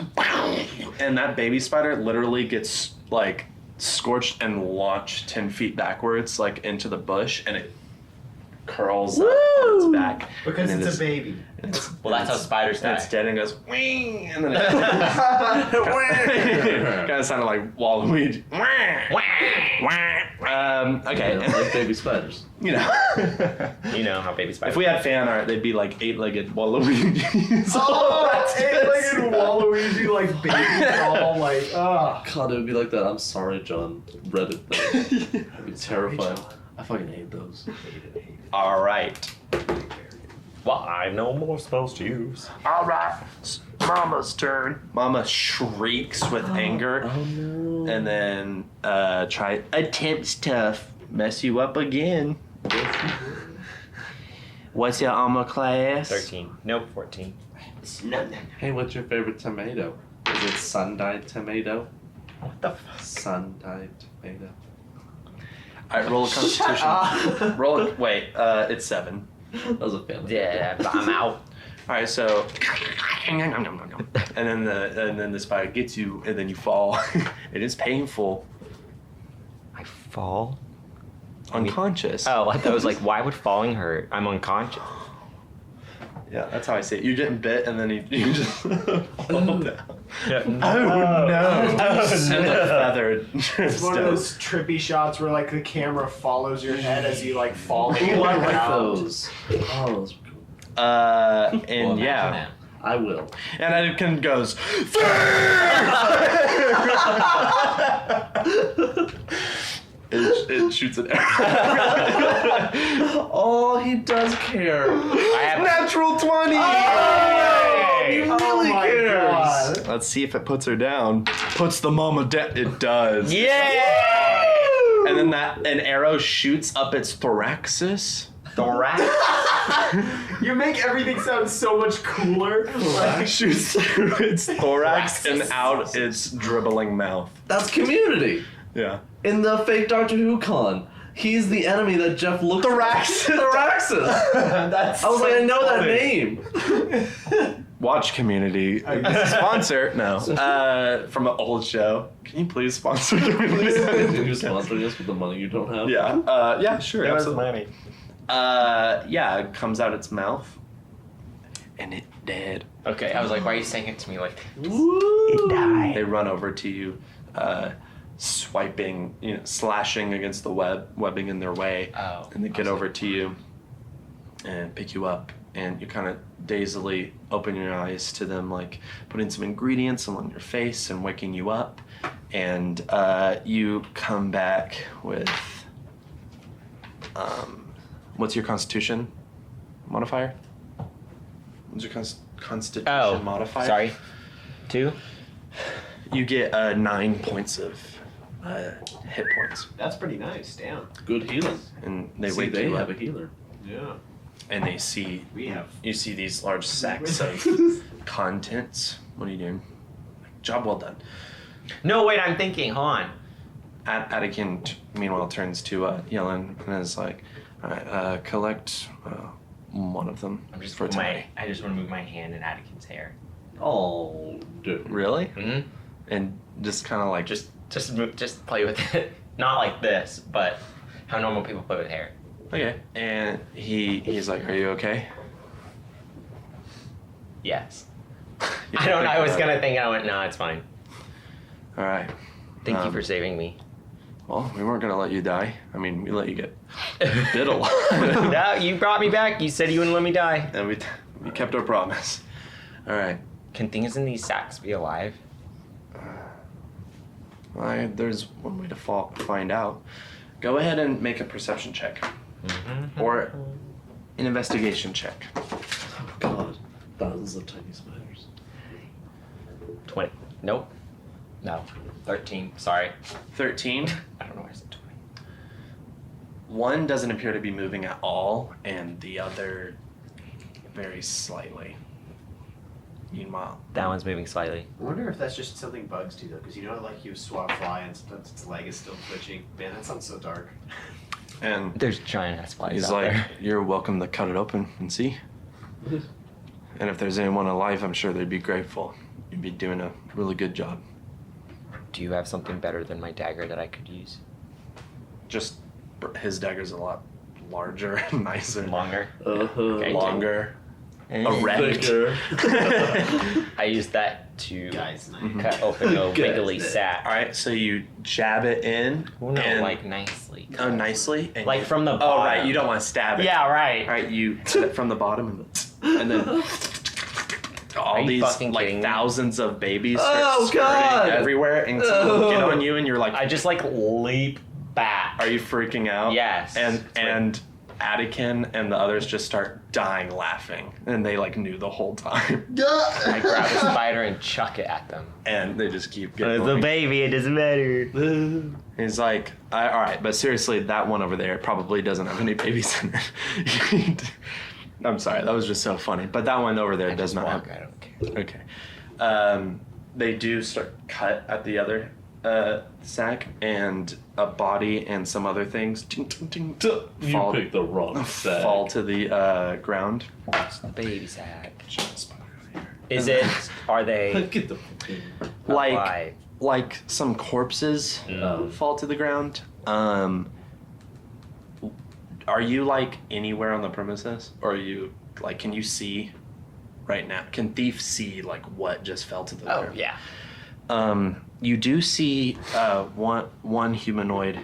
And that baby spider literally gets like scorched and launched 10 feet backwards, like into the bush, and it curls up on its back. Because and it's a baby. Well, that's how spiders And die. it's dead and goes wing, and then it kind of sounded like Waluigi. Okay. Yeah, like baby spiders. You know, You know how baby spiders. if we had fan art, they'd be like 8-legged Waluigi. Oh, that's eight-legged Waluigi, like baby doll, like, God, it would be like that. I'm sorry, John. Reddit thing. I'd be terrified. John. I fucking hate those. All right. Well, I have no more spells to use. All right. Mama's turn. Mama shrieks with anger. Oh no. And then attempts to mess you up again. What's your armor class? 13. Nope, 14. Hey, what's your favorite tomato? Is it sun-dyed tomato? What the fuck? Sun-dyed tomato. Alright, roll a constitution. Roll a, wait, it's 7. That was a family. Yeah, but I'm out. right, so and then the spider gets you, and then you fall. It is painful. I fall? Unconscious. Oh, I thought it was like, why would falling hurt? I'm unconscious. Yeah, that's how I see it. You're getting bit, and then you just fall down. Yeah. Oh no! And the feather. It's one of those trippy shots where like the camera follows your head as you like fall. Oh, I like those. Oh, those are cool. And Well, yeah. imagine I will. And Adikyn goes, it shoots an arrow. Oh, he does care. that. I have Natural 20! He really Oh my cares. God. Let's see if it puts her down. Puts the mama down. It does. Yeah! And then an arrow shoots up its thoraxis. Thorax? You make everything sound so much cooler. Like, Shoots through its thorax and out its dribbling mouth. That's Community. Yeah. In the fake Doctor Who con, he's the enemy that Jeff looks Thoraxis. Thoraxis. that's I was like, I know that funny. name. Watch Community. Sponsor? No. From an old show. Can you please sponsor Community? You're sponsoring us with the money you don't have. Yeah. Yeah, sure. Absolutely. money. Yeah, it comes out its mouth. And it dead. Okay, I was like, why are you saying it to me like Woo! They run over to you, swiping, slashing against the webbing in their way. Oh. And they get over to you and pick you up. And you kind of dazedly open your eyes to them, like putting some ingredients along your face and waking you up. And you come back with, what's your constitution modifier? What's your constitution modifier? Sorry. 2? You get 9 points of hit points. That's pretty nice. Damn. Good healing. And they See, wake they you have up. a healer. Yeah. And they see We have. you see these large sacks of contents. What are you doing? Job well done. No, wait, I'm thinking. Hold on. Adikyn, meanwhile, turns to Yellen and is like, "All right, collect one of them I'm just for tonight." I just want to move my hand in Adikyn's hair. Oh, dude. Really? Mm-hmm. And just kind of like Just play with it. Not like this, but how normal people play with hair. okay. And he's like, "Are you okay?" Yes. You I don't know. think I was about gonna it. think. I went, no, it's fine. All right. Thank you for saving me. Well, we weren't gonna let you die. I mean, we let you get bit a lot. No, you brought me back. You said you wouldn't let me die. And we kept our promise. All right. Can things in these sacks be alive? There's one way to find out. Go ahead and make a perception check. Mm-hmm. Or an investigation check. God. Thousands of tiny spiders. 20. Nope. No. 13. Sorry. 13. I don't know why I said 20. One doesn't appear to be moving at all, and the other very slightly. Meanwhile, That one's moving slightly. I wonder if that's just something bugs do though, because you know, like you swat fly and sometimes its leg is still twitching. Man, that sounds so dark. and There's giant ass flies he's out like, there. "You're welcome to cut it open and see. And if there's anyone alive, I'm sure they'd be grateful. You'd be doing a really good job." Do you have something better than my dagger that I could use? Just his dagger's a lot larger and nicer. Longer? Okay. Longer. Eh. Erect. Thicker. I used that to Guys, cut open a Good. wiggly sack. All right, so you jab it in. Well, no, and, like nicely. nicely. And Like you- from the Oh, bottom. right. You don't want to stab it. Yeah, right. All right, you cut it from the bottom and then Are all you these fucking like kidding me? thousands of babies start Oh, skirting God. everywhere and Oh. get on you, and you're like, I just like leap back. "Are you freaking out?" Yes. And Adikyn and the others just start dying laughing, and they like knew the whole time, I grab a spider and chuck it at them. and they just keep getting. It's a going. baby, it doesn't matter. He's like, "All right, but seriously, that one over there probably doesn't have any babies in it." I'm sorry, that was just so funny. But that one over there does not have. I don't care. Okay. They do start cut at the other sack and a body and some other things You fall, picked the wrong sack. fall to the ground. It's the baby sack. Is it? Are they Get the alive? Like some corpses fall to the ground. Are you like anywhere on the premises, or are you like? Can you see right now? Can Thief see like what just fell to the Oh ground? yeah. You do see one humanoid.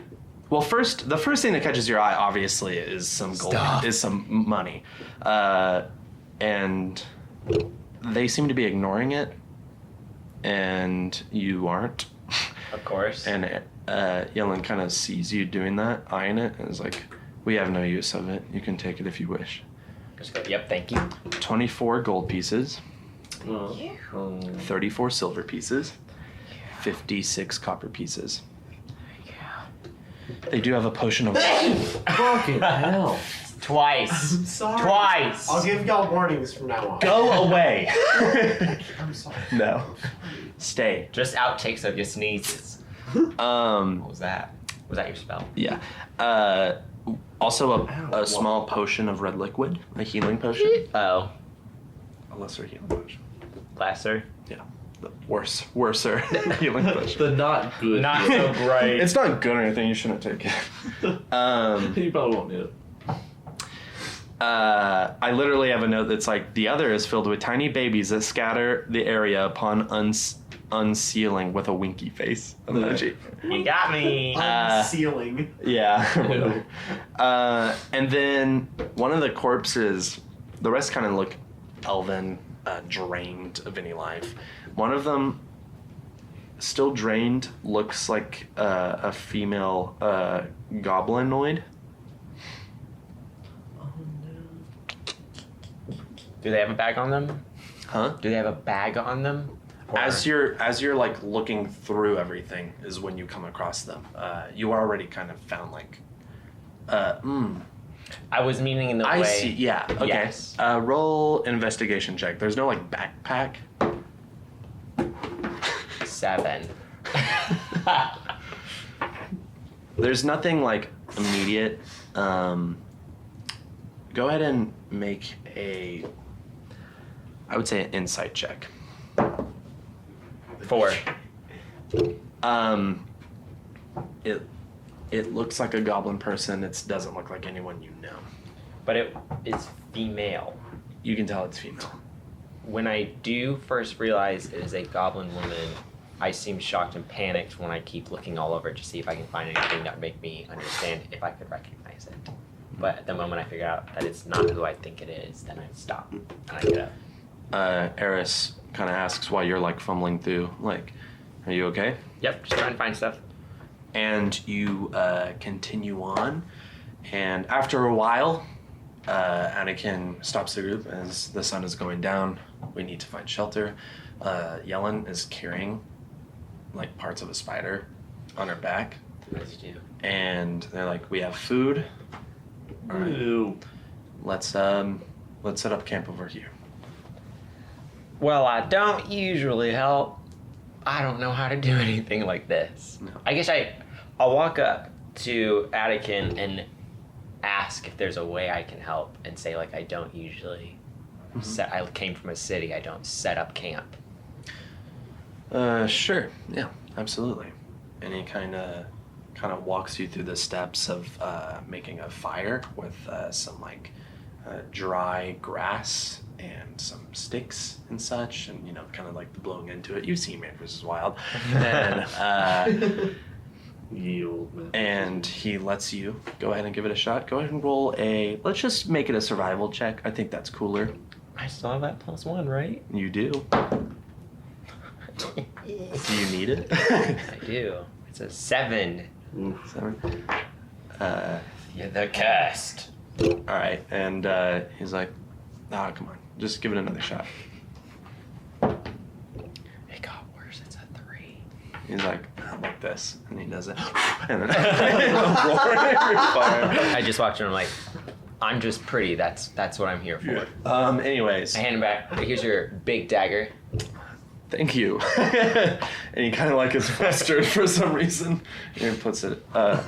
Well, the first thing that catches your eye, obviously, is some gold, is some money, and they seem to be ignoring it, and you aren't. Of course. And Yellen kind of sees you doing that, eyeing it, and is like, "We have no use of it. You can take it if you wish." Just go, yep, thank you. 24 gold pieces, 34 silver pieces, 56 copper pieces. They do have a potion of... fucking hell. Twice. Sorry. Twice. I'll give y'all warnings from now on. Go away! I'm sorry. No. Stay. Just outtakes of your sneezes. What was that? Was that your spell? Yeah. Also a small potion of red liquid, a healing potion. Oh. A lesser healing potion. Lesser? Yeah. The worser healing potion. The not good. Not so great. It's not good or anything, you shouldn't take it. You probably won't need it. I literally have a note that's like, the other is filled with tiny babies that scatter the area upon unsealing with a winky face emoji. You got me. Unsealing. Yeah. And then one of the corpses, the rest kind of look elven, drained of any life. One of them, still drained, looks like a female goblinoid. Do they have a bag on them? Huh? Do they have a bag on them? Or- As you're like looking through everything is when you come across them. You already kind of found like, I was meaning in the I way. see. Yeah. Okay. Yes. Roll investigation check. There's no like backpack. 7. There's nothing like immediate. Go ahead and make I would say an insight check. 4. It looks like a goblin person. It doesn't look like anyone you know. But it's female. You can tell it's female. When I do first realize it is a goblin woman, I seem shocked and panicked when I keep looking all over to see if I can find anything that would make me understand if I could recognize it. But at the moment I figure out that it's not who I think it is, then I stop and I get up. Eris kind of asks while you're like fumbling through, like, "Are you okay?" Yep, just trying to find stuff. And you continue on, and after a while, Adikyn stops the group as the sun is going down. We need to find shelter. Yellen is carrying like parts of a spider on her back, What does he do? and they're like, "We have food. All right, Ew. let's set up camp over here." Well, I don't usually help. I don't know how to do anything like this. No. I guess I'll walk up to Adikyn and ask if there's a way I can help and say like I don't usually I came from a city, I don't set up camp. Sure. Yeah, absolutely. And he kind of walks you through the steps of making a fire with some like dry grass and some sticks and such, and kind of like blowing into it. You've seen Man vs. Wild. And Yield, man. and he lets you go ahead and give it a shot. Go ahead and roll let's just make it a survival check. I think that's cooler. I still have that +1, right? You do. Do you need it? I do. It's a 7. 7. You're the cursed. All right, and he's like, come on, just give it another shot. It got worse. It's a 3. He's like this, and he does it, and then roaring fire. I just watched it and I'm like, I'm just pretty. That's what I'm here for. Anyways, I hand him back. Here's your big dagger. Thank you. And he kind of like is flustered for some reason. And he puts it up.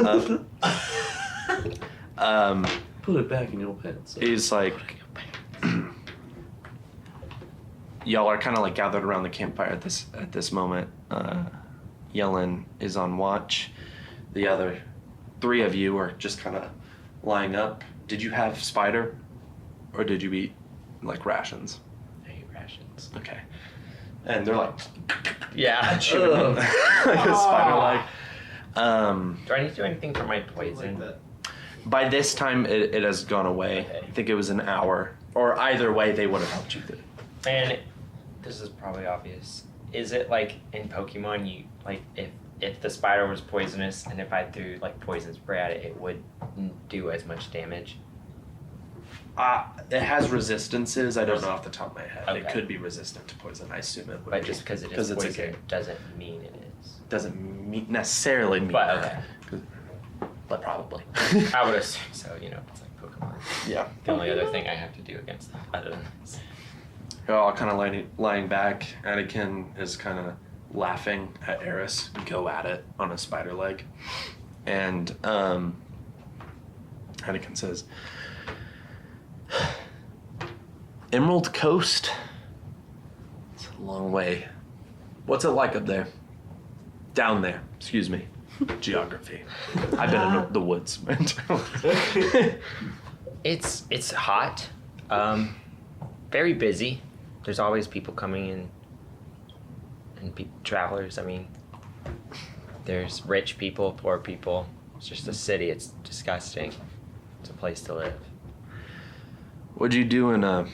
Put it back in your pants. He's like, y'all are kind of like gathered around the campfire at this moment. Yellen is on watch. The other 3 of you are just kind of lying up. Did you have spider, or did you eat like rations? I ate rations. Okay. And they're like, Yeah. chewing like a spider leg. Do I need to do anything for my poison? By this time, it has gone away. Okay. I think it was an hour. Or either way, they would have helped you through. And this is probably obvious. Is it like in Pokemon, you like if the spider was poisonous and if I threw like poison spray at it, it would do as much damage? It has resistances. I don't know off the top of my head. Okay. It could be resistant to poison. I assume it would. But just because it is it's poison a game. doesn't mean it is. Doesn't necessarily mean But, that. But probably. I would assume so, you know, it's like Pokemon. Yeah. The only other thing I have to do against them other than this. They're all kind of lying back. Adikyn is kind of laughing at Eris go at it on a spider leg. And Adikyn says, Emerald Coast? It's a long way. What's it like up there? Down there, excuse me. Geography. I've been in the woods. It's hot. Very busy. There's always people coming in and travelers. I mean, there's rich people, poor people. It's just a city. It's disgusting. It's a place to live. What'd you do in a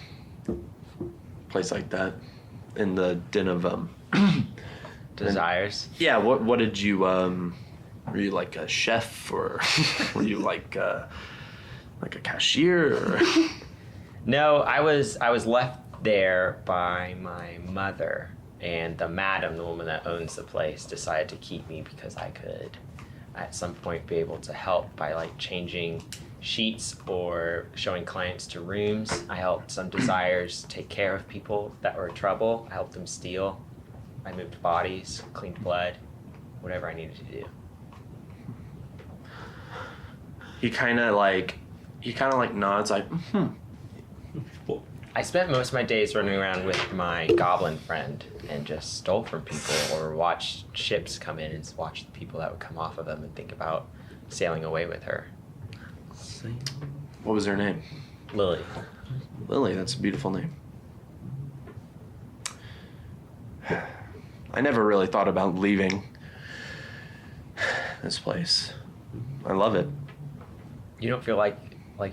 place like that? In the den of Desires. Yeah. What did you Were you like a chef, or were you like a cashier? Or? No, I was left there by my mother, and the madam, the woman that owns the place, decided to keep me because I could at some point be able to help by like changing sheets or showing clients to rooms. I helped some desires take care of people that were in trouble. I helped them steal. I moved bodies, cleaned blood, whatever I needed to do. He kind of like nods like, I spent most of my days running around with my goblin friend and just stole from people or watched ships come in and watched the people that would come off of them and think about sailing away with her. What was her name? Lily. Lily, that's a beautiful name. I never really thought about leaving this place. I love it. You don't feel like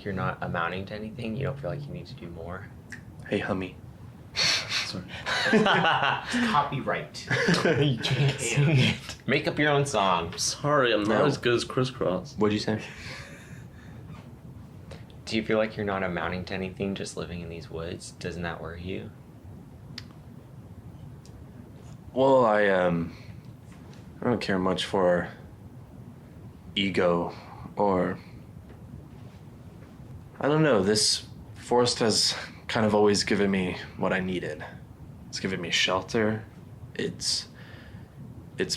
you're not amounting to anything? You don't feel like you need to do more? Hey, Hummy. Sorry. Copyright. You can't sing it. Make up your own song. Sorry, I'm not No. as good as Crisscross. What'd you say? Do you feel like you're not amounting to anything just living in these woods? Doesn't that worry you? Well, I don't care much for ego or I don't know. This forest has kind of always given me what I needed. It's given me shelter. It's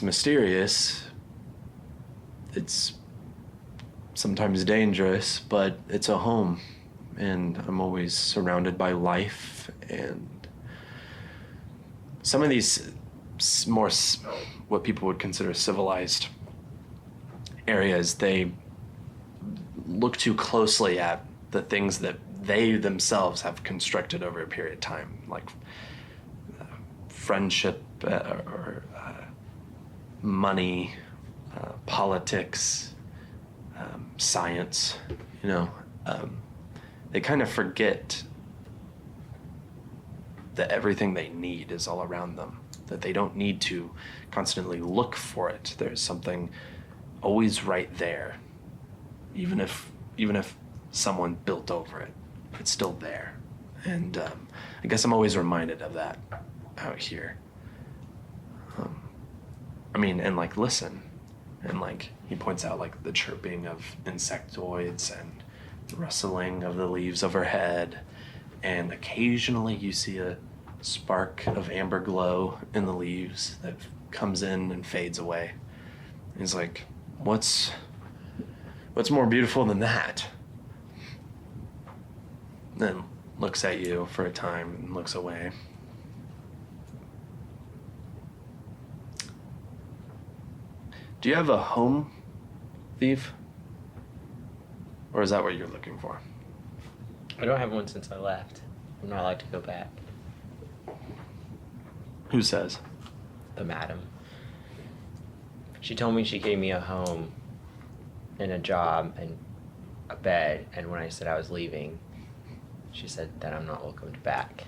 mysterious. It's sometimes dangerous, but it's a home, and I'm always surrounded by life. And some of these more what people would consider civilized areas, they look too closely at the things that they themselves have constructed over a period of time, like friendship or money, politics, science, you know. They kind of forget that everything they need is all around them, that they don't need to constantly look for it. There's something always right there, even if someone built over it, it's still there. And I guess I'm always reminded of that out here. I mean, and like listen, and like he points out like the chirping of insectoids and the rustling of the leaves overhead, and occasionally you see a spark of amber glow in the leaves that comes in and fades away. He's like, what's more beautiful than that? Then looks at you for a time and looks away. Do you have a home, thief? Or is that what you're looking for? I don't have one since I left. I'm not allowed to go back. Who says? The madam. She told me she gave me a home and a job and a bed, and when I said I was leaving, she said that I'm not welcomed back.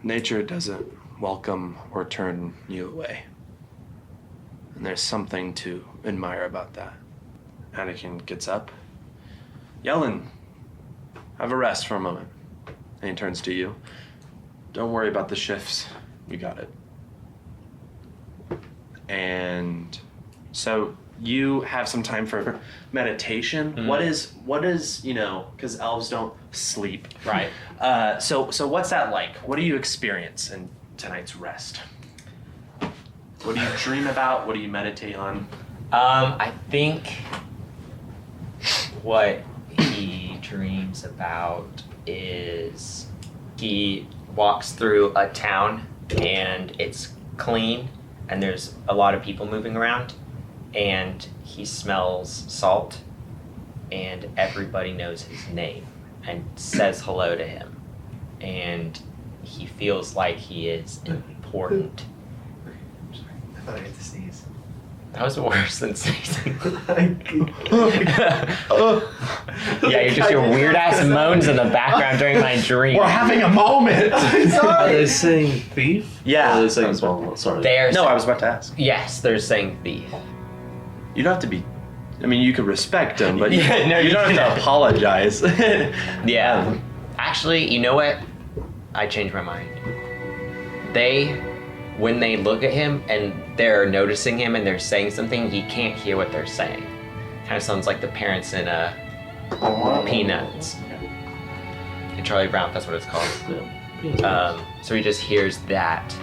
Nature doesn't welcome or turn you away. And there's something to admire about that. Adikyn gets up. Yellen, have a rest for a moment. And he turns to you. Don't worry about the shifts. We got it. And so you have some time for meditation. Mm-hmm. What is, because elves don't sleep. Right. So what's that like? What do you experience in tonight's rest? What do you dream about? What do you meditate on? I think what he dreams about is he walks through a town and it's clean and there's a lot of people moving around and he smells salt and everybody knows his name and says hello to him and he feels like he is important. I thought I had to sneeze. That was worse than sneezing. Yeah, you just hear weird ass moans in the background during my dream. We're having a moment. Are they saying thief? Yeah. Or are they saying sorry. I was about to ask. Yes, they're saying thief. You don't have to be. I mean, you could respect him, but Yeah, no, you don't have to apologize. Yeah. Actually, you know what? I changed my mind. When they look at him and they're noticing him and they're saying something, he can't hear what they're saying. Kind of sounds like the parents in Peanuts. And Charlie Brown, that's what it's called. So he just hears that